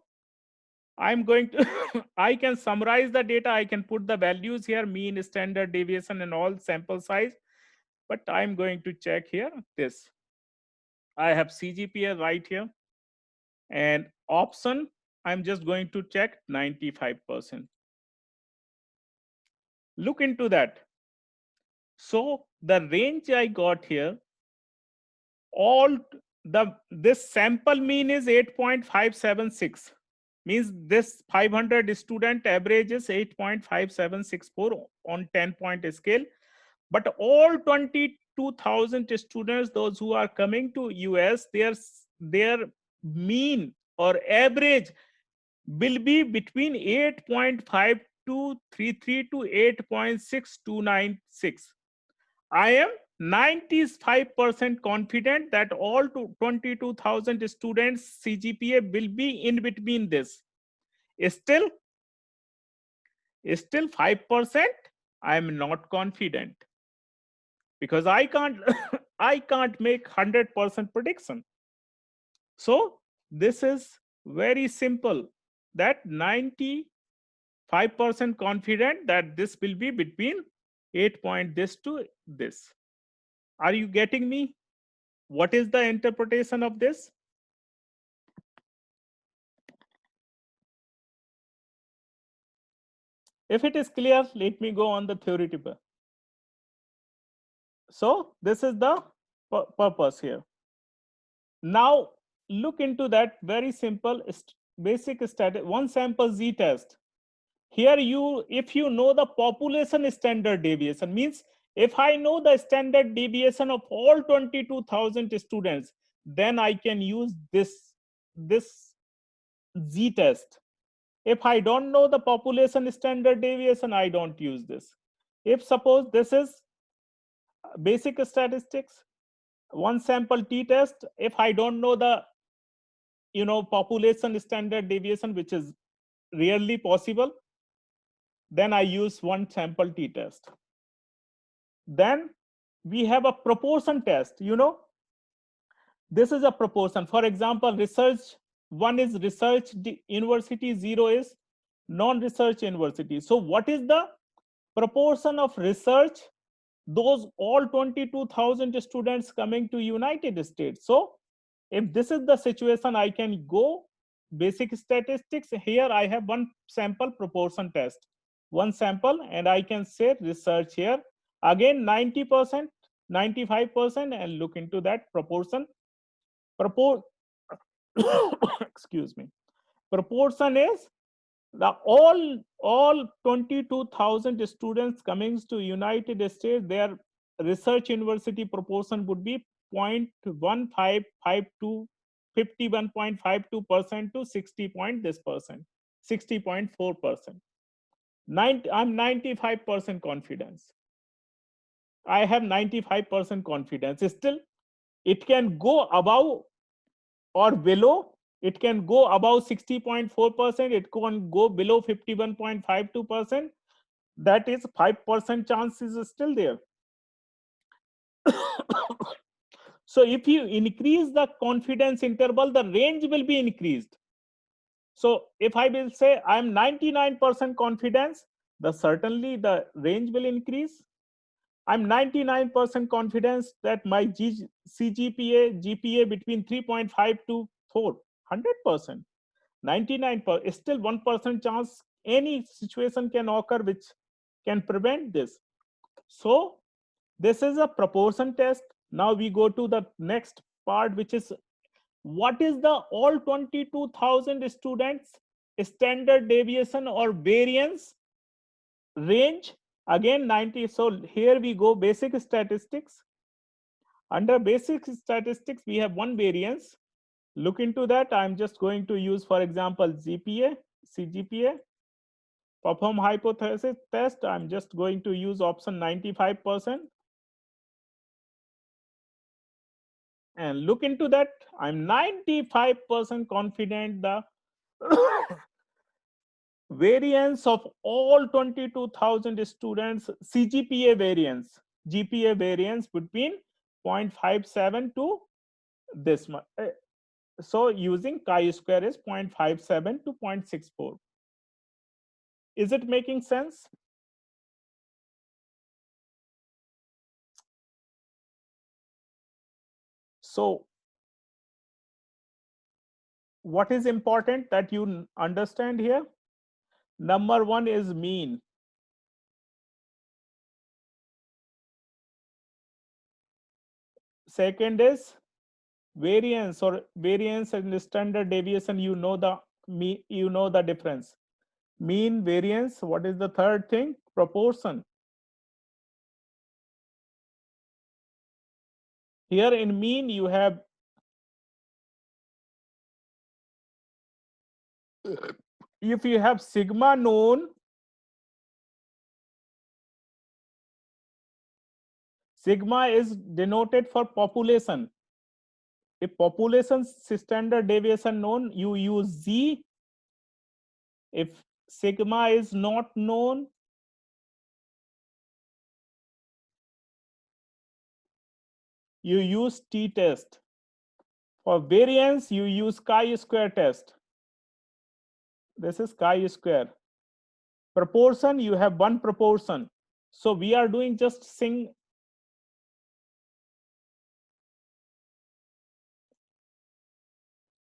I'm going to, I can summarize the data. I can put the values here, mean, standard deviation, and all sample size. But I'm going to check here this. I have CGPA right here. And option, I'm just going to check 95%. Look into that. So the range I got here, all this sample mean is 8.576, means this 500 student average is 8.5764 on 10-point scale. But all 22,000 students, those who are coming to US, their mean or average will be between 8.5233 to 8.6296. I am 95% confident that all 22,000 students CGPA will be in between this. Still 5% I am not confident, because I can't I can't make 100% prediction. So this is very simple, that 95% confident that this will be between 8 point this to this. Are you getting me? What is the interpretation of this? If it is clear, let me go on the theoretical. So this is the purpose here. Now look into that very simple basic static one sample z test. Here if you know the population standard deviation, means if I know the standard deviation of all 22,000 students, then I can use this z test. If I don't know the population standard deviation, I don't use this. If suppose this is basic statistics, one sample t test, if I don't know the population standard deviation, which is rarely possible, then I use one sample t test. Then we have a proportion test. This is a proportion. For example, research 1 is research university, 0 is non-research university. So what is the proportion of research, those all 22,000 students coming to United States? So if this is the situation, I can go basic statistics. Here I have one sample proportion test, one sample, and I can say research here. Again 90%, 95%, and look into that proportion. Excuse me. Proportion is the all 22,000 students coming to United States, their research university proportion would be 0.1552, 51.52% to 60 point this percent, 60.4%. I'm 95% confidence. I have 95% confidence. Still, it can go above or below. It can go above 60.4%. It can go below 51.52%. That is 5% chance is still there. So if you increase the confidence interval, the range will be increased. So if I will say I'm 99% confidence, certainly the range will increase. I'm 99% confidence that my CGPA, GPA between 3.5 to 4, 100%. 99%, still 1% chance any situation can occur which can prevent this. So this is a proportion test. Now we go to the next part, which is what is the all 22,000 students standard deviation or variance range. Again 90. So here we go basic statistics. Under basic statistics we have one variance. Look into that. I'm just going to use, for example, GPA, CGPA. Perform hypothesis test. I'm just going to use option 95%. And look into that. I'm 95% confident the variance of all 22,000 students, CGPA variance, GPA variance between 0.57 to this much. So using chi-square is 0.57 to 0.64. Is it making sense? So what is important that you understand here? Number one is mean. Second is Variance and standard deviation, you know the difference. Mean, variance, what is the third thing? Proportion. Here in mean you have, if you have sigma known, sigma is denoted for population. If population standard deviation known, you use Z. If sigma is not known, you use t-test. For variance, you use chi-square test. This is chi-square. Proportion, you have one proportion. So we are doing just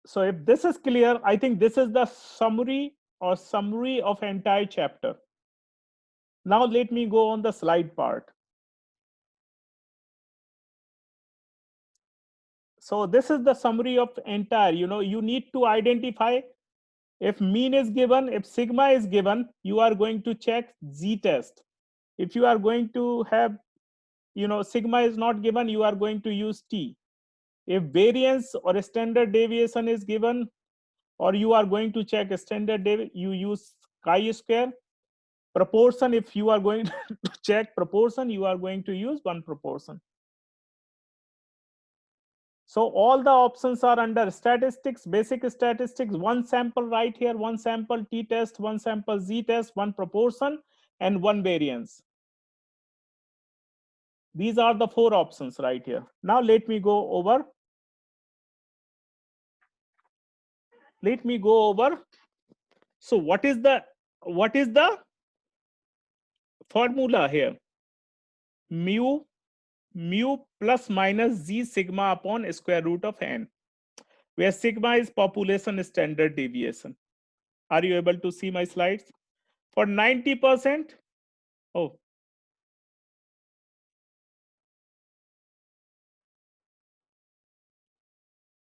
So if this is clear, I think this is the summary of entire chapter. Now let me go on the slide part. So this is the summary of entire, you need to identify if mean is given, if sigma is given, you are going to check Z test. If you are going to have, sigma is not given, you are going to use T. If variance or standard deviation is given, or you are going to check standard deviation, you use chi-square. Proportion, if you are going to check proportion, you are going to use one proportion. So all the options are under statistics, basic statistics, one sample right here, one sample t-test, one sample z-test, one proportion, and one variance. These are the 4 options right here. Now let me go over. So what is the formula here? Mu plus minus z sigma upon square root of n, where sigma is population standard deviation. Are you able to see my slides? For 90%, oh,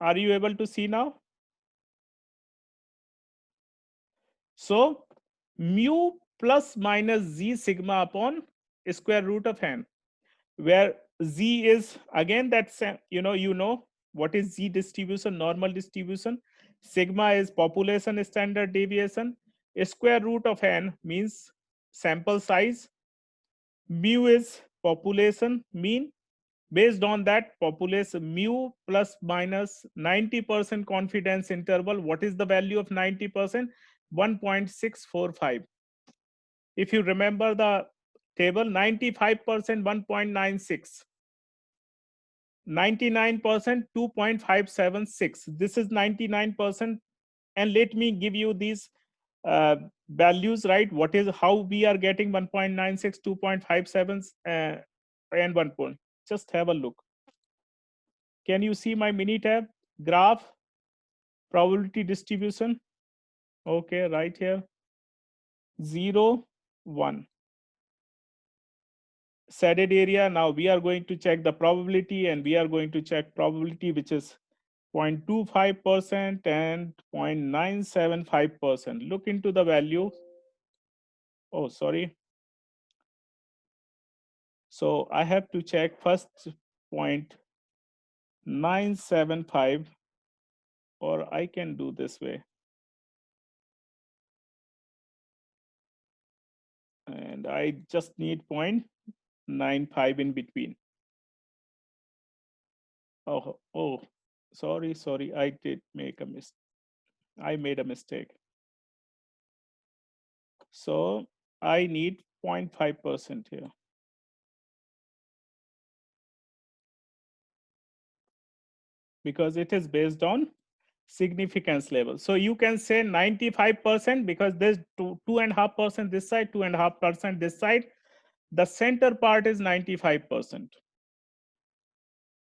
are you able to see now? So mu plus minus z sigma upon square root of n, where z is again that's you know what is z distribution, normal distribution. Sigma is population standard deviation. Square root of n means sample size. Mu is population mean. Based on that population, mu plus minus 90% confidence interval. What is the value of 90%? 1.645. If you remember the table, 95% 1.96, 99% 2.576. This is 99%. And let me give you these values, right? What is, how we are getting 1.96, 2.57, and 1 point. Just have a look. Can you see my Minitab graph? Probability distribution. Okay, right here. 0, 1. Shaded area. Now we are going to check the probability, and we are going to check probability, which is 0.25% and 0.975%. Look into the value. Oh, sorry. So I have to check first 0.975, or I can do this way. And I just need 0.95 in between. Oh, sorry. I did make a mistake. I made a mistake. So I need 0.5% here. Because it is based on significance level. So you can say 95% because there's 2.5% this side, 2.5% this side. The center part is 95%.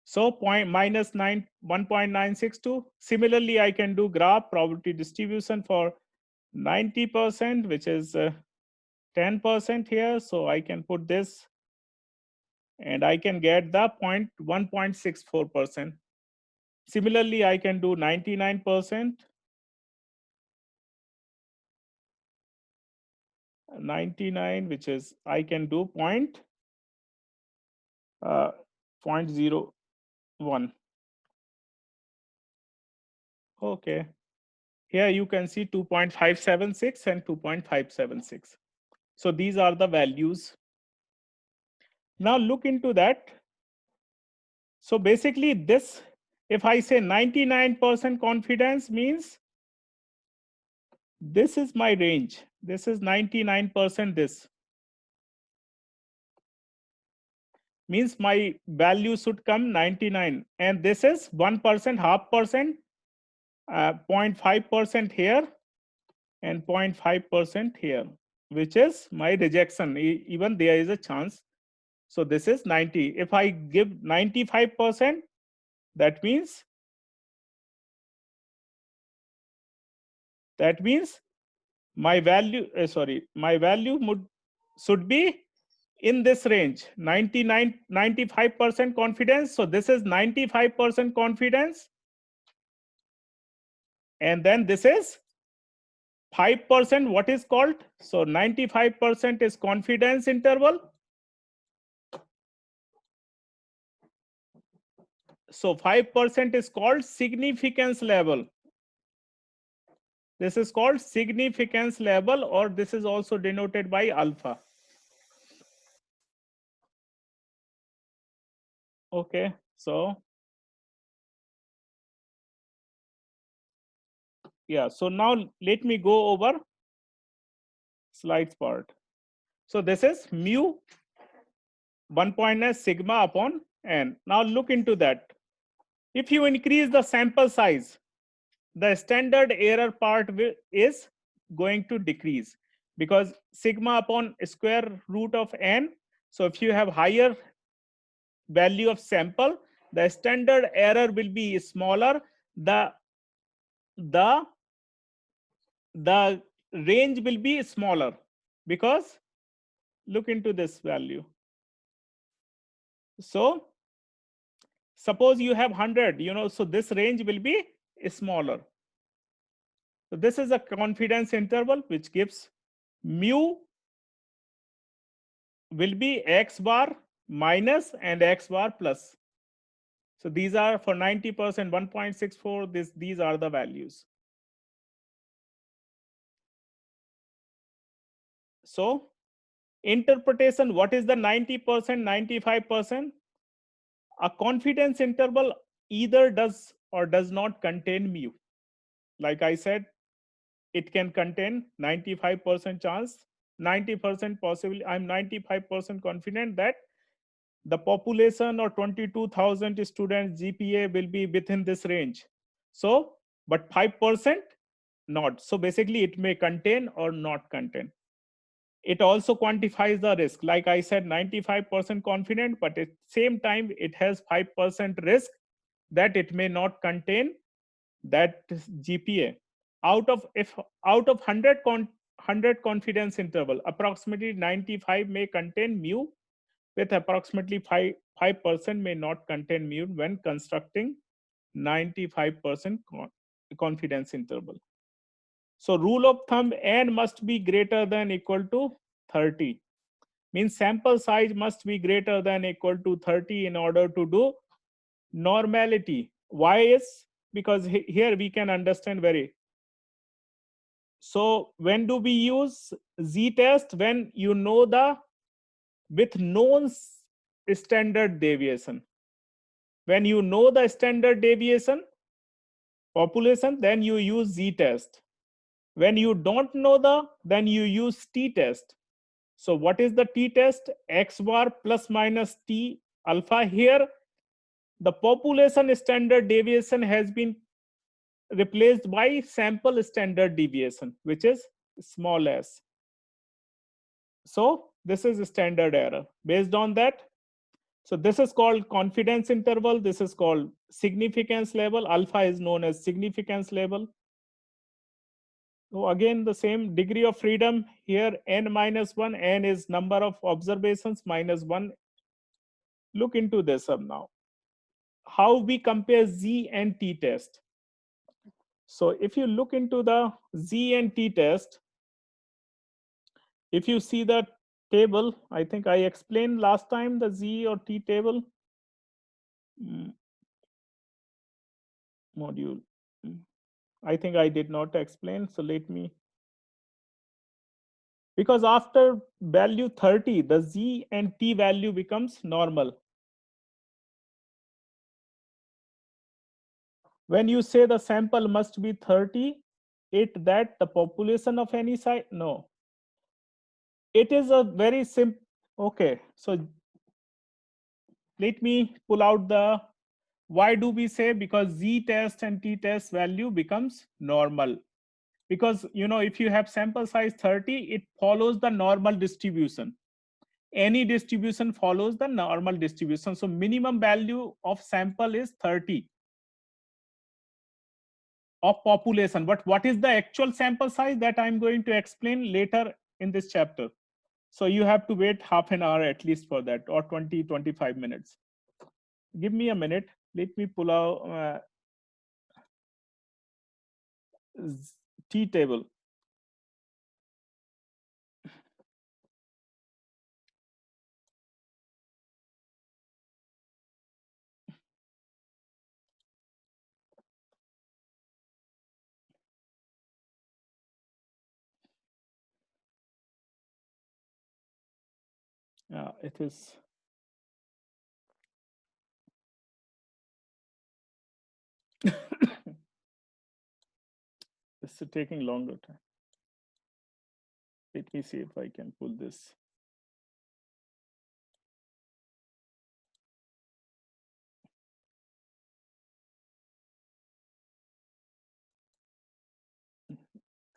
So minus 1.962. Similarly, I can do graph probability distribution for 90%, which is 10% here. So I can put this, and I can get the 1.64%. Similarly, I can do 99%, 99, which is I can do uh, 0.01. Okay. Here you can see 2.576 and 2.576. So these are the values. Now look into that. So basically this, if I say 99% confidence, means this is my range. This is 99%. This means my value should come 99. And this is 1%, half percent, 0.5% here, and 0.5% here, which is my rejection. Even there is a chance. So this is 90. If I give 95%, that means my value, my value should be in this range, 95% confidence. So this is 95% confidence. And then this is 5%, what is called? So 95% is confidence interval. So 5% is called significance level. This is called significance level, or this is also denoted by alpha. Okay, so yeah, so now let me go over slides part. So this is mu 1.9 sigma upon n. Now look into that. If you increase the sample size, the standard error part is going to decrease, because sigma upon square root of n. So if you have higher value of sample, the standard error will be smaller. The the range will be smaller, because look into this value. So suppose you have 100, so this range will be smaller. So this is a confidence interval which gives mu will be x bar minus and x bar plus. So these are for 90%, 1.64. These are the values. So interpretation, what is the 90%, 95%? A confidence interval either does or does not contain mu. Like I said, it can contain 95% chance, 90% possibly. I'm 95% confident that the population or 22,000 students GPA will be within this range. So, but 5% not. So basically it may contain or not contain. It also quantifies the risk. Like I said, 95% confident, but at same time it has 5% risk that it may not contain that GPA. Out of 100 confidence interval, approximately 95 may contain mu, with approximately 5% may not contain mu when constructing 95% confidence interval. So rule of thumb, n must be greater than equal to 30. Means sample size must be greater than equal to 30 in order to do normality. Why is? Because here we can understand very. So when do we use z-test? When you know with known standard deviation. When you know the standard deviation population, then you use z-test. When you don't know then you use t-test. So what is the t-test? X bar plus minus t alpha. Here the population standard deviation has been replaced by sample standard deviation, which is small s. So this is standard error. Based on that, so this is called confidence interval. This is called significance level. Alpha is known as significance level. So again, the same degree of freedom here, n minus 1. N is number of observations minus 1. Look into this up now. how we compare Z and T test. So if you look into the Z and T test, if you see the table, I think I explained last time the Z or T table. Module. I think I did not explain. So let me, because after value 30, the Z and T value becomes normal. When you say the sample must be 30, it that the population of any site? No. It is a very simple. Okay. So let me pull out the, why do we say? Because Z test and T test value becomes normal. Because if you have sample size 30, it follows the normal distribution. Any distribution follows the normal distribution. So minimum value of sample is 30 of population. But what is the actual sample size, that I'm going to explain later in this chapter. So you have to wait half an hour at least for that, or 20-25 minutes. Give me a minute. Let me pull out T table. It is. This is taking longer time. Let me see if I can pull this.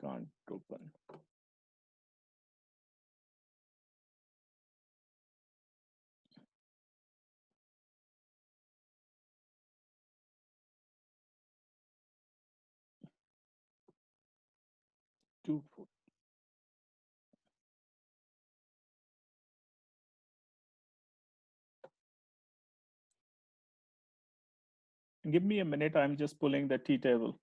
Can't open. Two. Give me a minute. I'm just pulling the T table.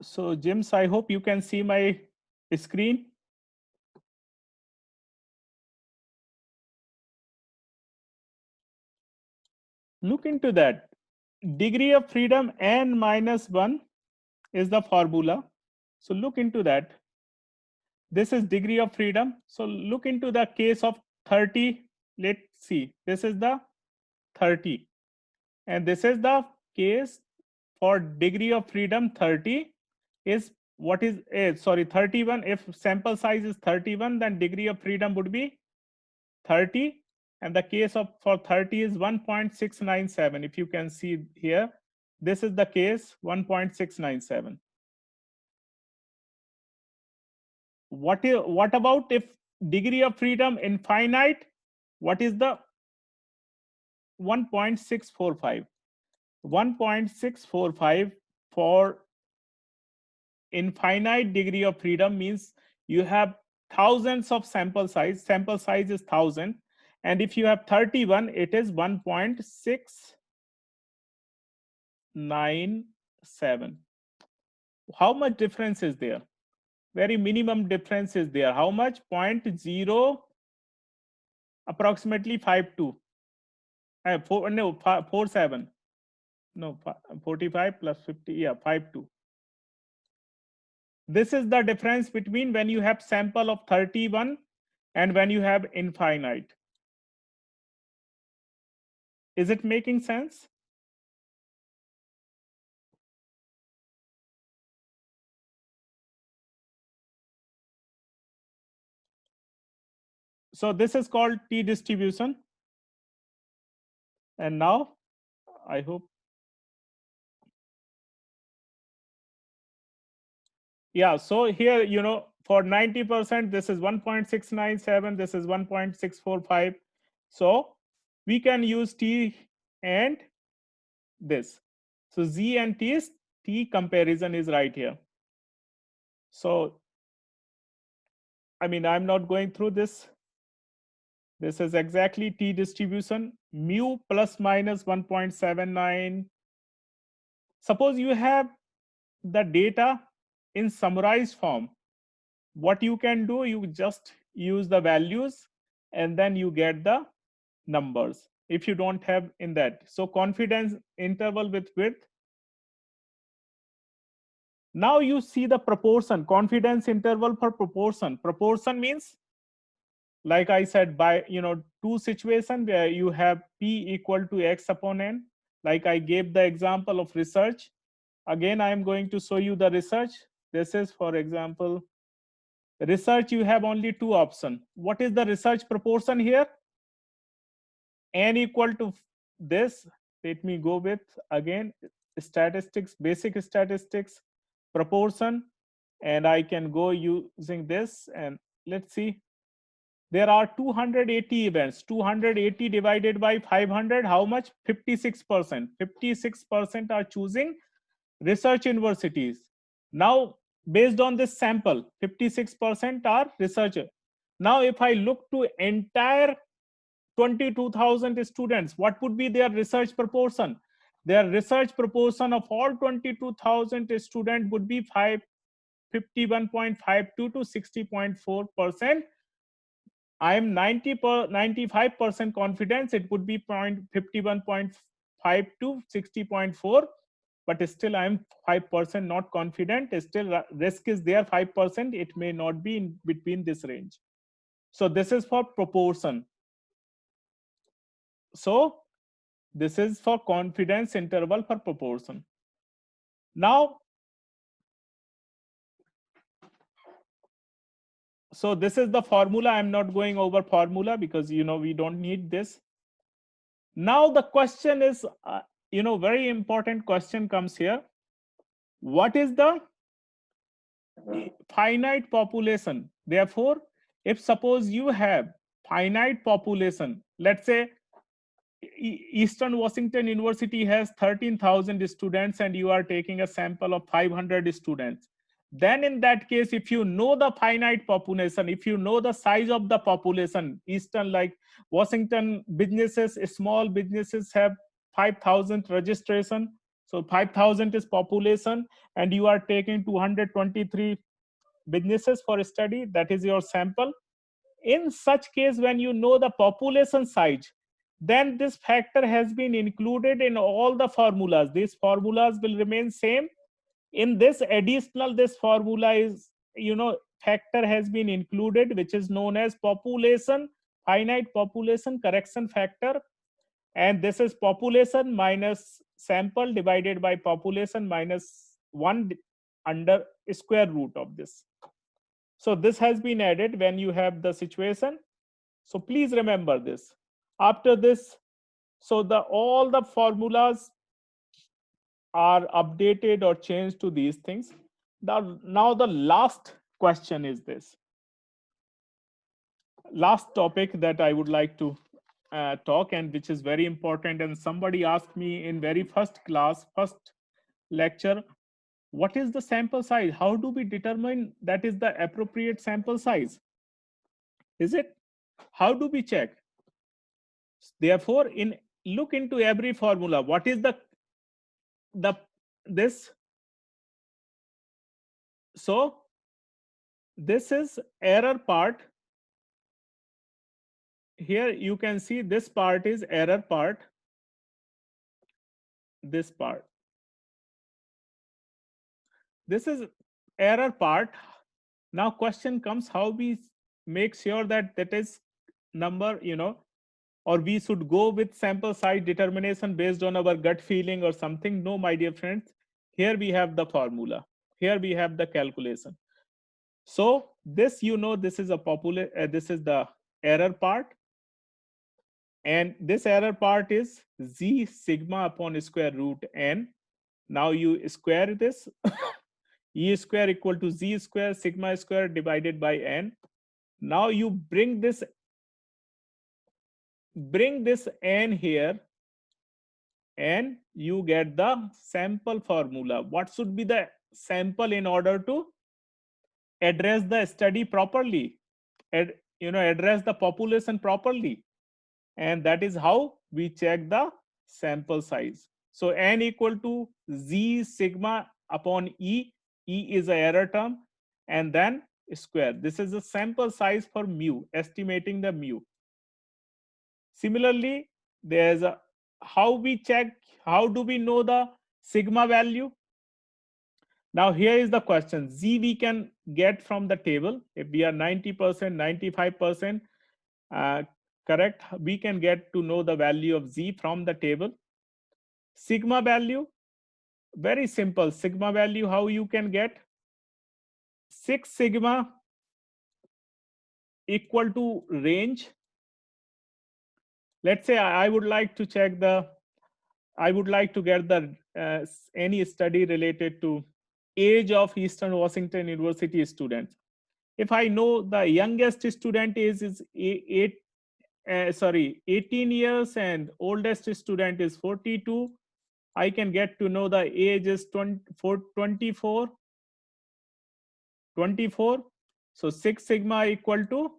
So James, I hope you can see my screen. Look into that. Degree of freedom n minus 1 is the formula. So look into that. This is degree of freedom. So look into the case of 30. Let's see. This is the 30. And this is the case for degree of freedom 30 is what is, sorry, 31. If sample size is 31, then degree of freedom would be 30. And the case of for 30 is 1.697. If you can see here, this is the case 1.697. What about if degree of freedom infinite? What is the 1.645? 1.645 for infinite degree of freedom means you have thousands of sample size. Sample size is 1000. And if you have 31, it is 1.697. How much difference is there? Very minimum difference is there. How much? 0.0 approximately 52. 47. No, 45 plus 50. Yeah, 52. This is the difference between when you have sample of 31 and when you have infinite. Is it making sense? So this is called t distribution. And now I hope, yeah, so here, for 90%, this is 1.697, this is 1.645. So we can use t and this. So z and t comparison is right here. So I mean, I'm not going through this. This is exactly t distribution, mu plus minus 1.79. Suppose you have the data in summarized form. What you can do, you just use the values and then you get the numbers if you don't have in that. So confidence interval with width. Now you see the proportion, confidence interval for proportion. Proportion means, like I said, by two situation where you have p equal to x upon n. Like I gave the example of research. Again, I am going to show you the research. This is, for example, research. You have only two options. What is the research proportion here? N equal to this. Let me go with again statistics, basic statistics, proportion, and I can go using this. And let's see, there are 280 events. 280 divided by 500, how much? 56%. 56% are choosing research universities. Now, based on this sample, 56% are researcher. Now, if I look to entire 22,000 students, what would be their research proportion? Their research proportion of all 22,000 students would be 51.52 to 60.4%. I am 95% confidence it would be 51.5 to 60.4, but still I am 5% not confident. Still risk is there 5%. It may not be in between this range. So this is for proportion. So this is for confidence interval for proportion. Now, so this is the formula. I'm not going over formula because we don't need this. Now the question is, very important question comes here. What is the finite population? Therefore, if suppose you have finite population, let's say Eastern Washington University has 13,000 students and you are taking a sample of 500 students. Then in that case, if you know the finite population, if you know the size of the population, Eastern, like Washington businesses, small businesses have 5,000 registration. So 5,000 is population and you are taking 223 businesses for study. That is your sample. In such case, when you know the population size, then this factor has been included in all the formulas. These formulas will remain same. In this additional, this formula is, factor has been included, which is known as population, finite population correction factor. And this is population minus sample divided by population minus 1 under square root of this. So this has been added when you have the situation. So please remember this. After this, so all the formulas are updated or changed to these things. Now the last question is this. Last topic that I would like to talk, and which is very important. And somebody asked me in very first class, first lecture, what is the sample size? How do we determine that is the appropriate sample size? Is it? How do we check? Therefore, look into every formula. What is this? So this is error part. Here you can see this part is error part. This part. This is error part. Now question comes, how we make sure that is number, or we should go with sample size determination based on our gut feeling or something. No, my dear friends, here we have the formula. Here we have the calculation. So this, this is a this is the error part, and this error part is z sigma upon square root n. Now you square this. E square equal to z square sigma square divided by n. Now you bring this n here, and you get the sample formula. What should be the sample in order to address the study properly, address the population properly? And that is how we check the sample size. So n equal to z sigma upon e. E is a error term, and then square. This is the sample size for mu, estimating the mu. Similarly, there's a how we check, how do we know the sigma value? Now here is the question. Z we can get from the table. If we are 90%, 95% correct, we can get to know the value of Z from the table. Sigma value, very simple. Sigma value, how you can get? 6 sigma equal to range. Let's say I would like to check the, I would like to get the any study related to age of Eastern Washington University students. If I know the youngest student age is 18 years and oldest student is 42, I can get to know the age is 24. So 6 sigma equal to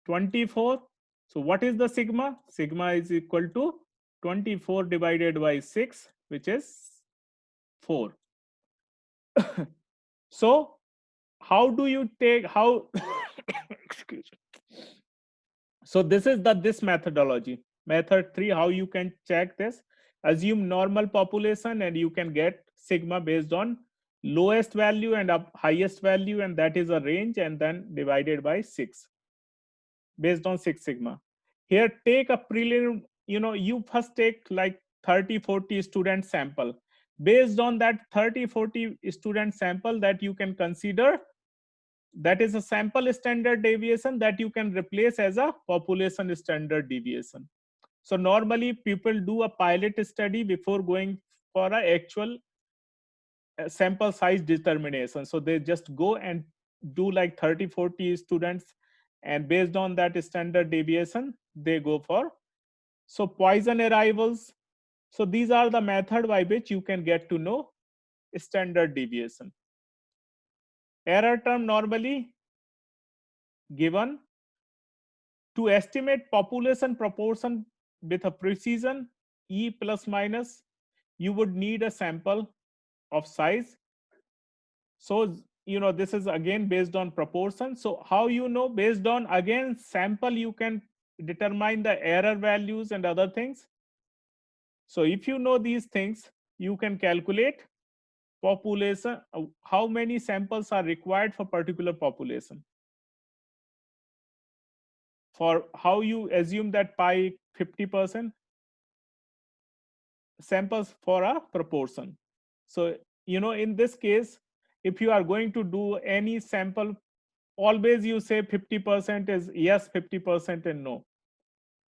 24. So what is the sigma? Sigma is equal to 24 divided by 6, which is 4. So how do you take how excuse me. So this is the this methodology. Method 3, how you can check this. Assume normal population and you can get sigma based on lowest value and up highest value, and that is a range, and then divided by 6 based on 6 sigma. Here take a prelim, you first take like 30-40 student sample. Based on that 30-40 student sample, that you can consider, that is a sample standard deviation that you can replace as a population standard deviation. So normally people do a pilot study before going for an actual sample size determination. So they just go and do like 30-40 students, and based on that standard deviation they go for. So Poisson arrivals. So these are the method by which you can get to know standard deviation. Error term normally given to estimate population proportion with a precision e plus minus, you would need a sample of size. So this is again based on proportion. So how based on again sample, you can determine the error values and other things. So if you know these things, you can calculate population, how many samples are required for particular population. For how you assume that pi 50% samples for a proportion. So in this case, if you are going to do any sample, always you say 50% is yes, 50% and no.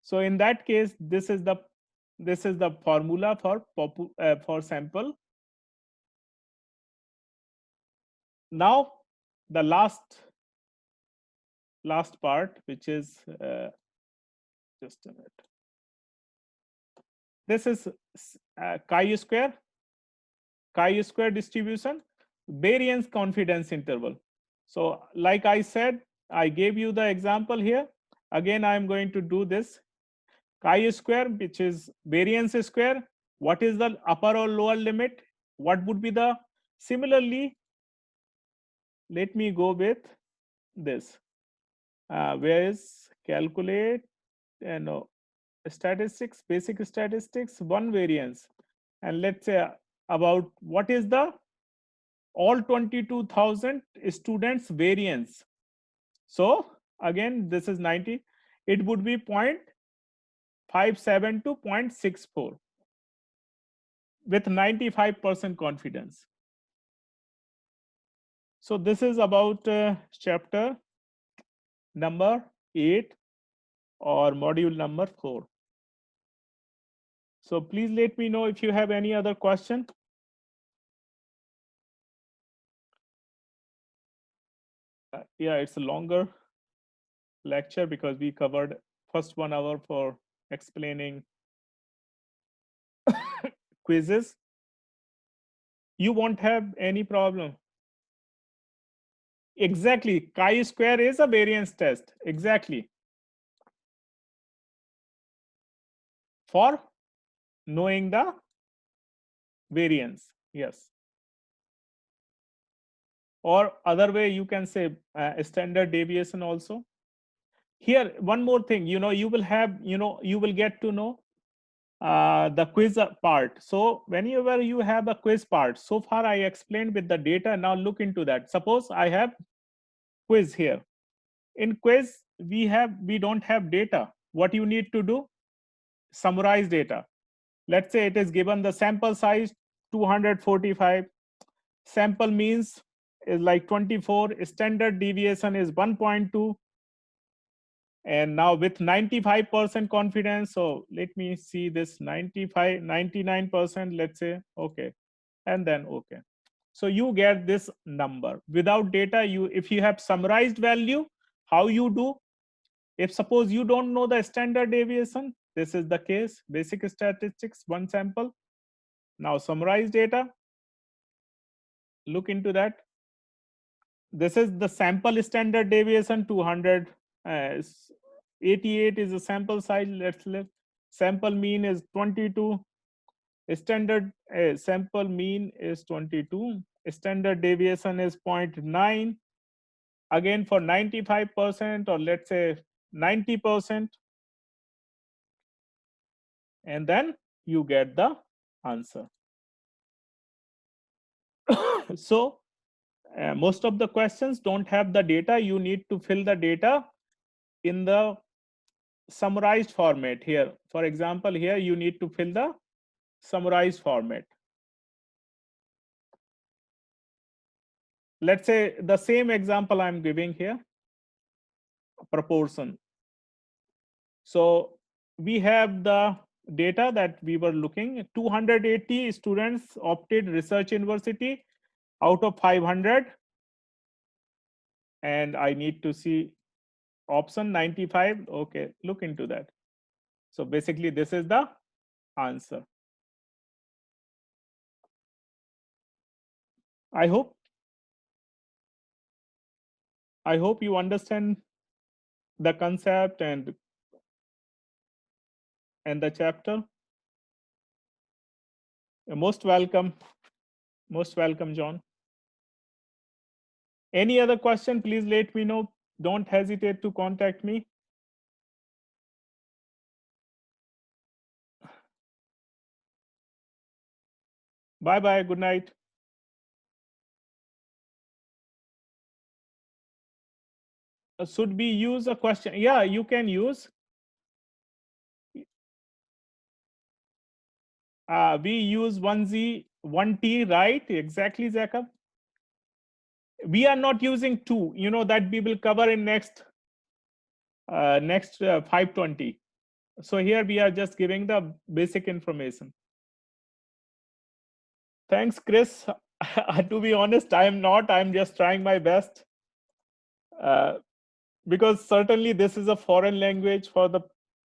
So in that case, this is the formula for sample. Now the last part, which is just a minute. This is chi-square distribution, variance confidence interval. So like I said, I gave you the example here. Again, I am going to do this chi-square, which is variance square. What is the upper or lower limit? What would be the, similarly, let me go with this. Where is calculate and statistics, basic statistics, one variance. And let's say about what is the all 22,000 students variance. So again, this is 90. It would be 0.57 to 0.64 with 95% confidence. So this is about chapter number 8 or module number 4. So please let me know if you have any other question. Yeah, it's a longer lecture because we covered first 1 hour for explaining quizzes. You won't have any problem. Exactly. Chi-square is a variance test. Exactly. For knowing the variance. Yes. Or other way you can say standard deviation also. Here, one more thing, you will have, you will get to know the quiz part. So whenever you have a quiz part, so far I explained with the data. Now look into that. Suppose I have quiz here. In quiz, we don't have data. What you need to do? Summarize data. Let's say it is given the sample size 245, sample means is like 24, standard deviation is 1.2, and now with 95% confidence, so let me see this 95 99%, let's say, okay, and then okay. So you get this number without data. You, if you have summarized value, how you do? If suppose you don't know the standard deviation, this is the case, basic statistics, one sample. Now summarize data, look into that. This is the sample standard deviation 200, 88 is the sample size. Let's live. Sample mean is 22. Standard sample mean is 22. Standard deviation is 0.9. Again for 95%, or let's say 90%, and then you get the answer. So most of the questions don't have the data. You need to fill the data in the summarized format. Here, for example, here you need to fill the summarized format. Let's say the same example I'm giving here, proportion. So we have the data that we were looking. 280 students opted research university out of 500, and I need to see option 95. Okay, look into that. So basically this is the answer. I hope you understand the concept and the chapter. Most welcome. Most welcome, John. Any other question, please let me know. Don't hesitate to contact me. Bye bye. Good night. Should we use a question? Yeah, you can use. We use 1Z, 1T, right? Exactly, Jacob. We are not using 2. You know that we will cover in next 520. So here we are just giving the basic information. Thanks, Chris. To be honest, I am not. I'm just trying my best. Because certainly this is a foreign language for the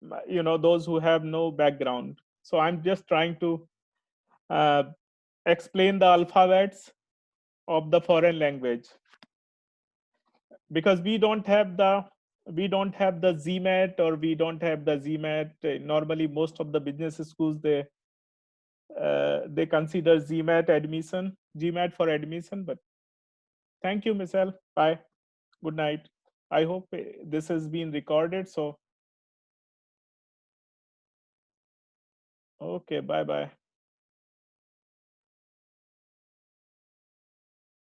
those who have no background. So I'm just trying to explain the alphabets of the foreign language, because we don't have the GMAT, or we don't have the ZMAT. Normally most of the business schools, they consider GMAT for admission. But thank you, Michelle. Bye. Good night. I hope this has been recorded. So okay, bye bye.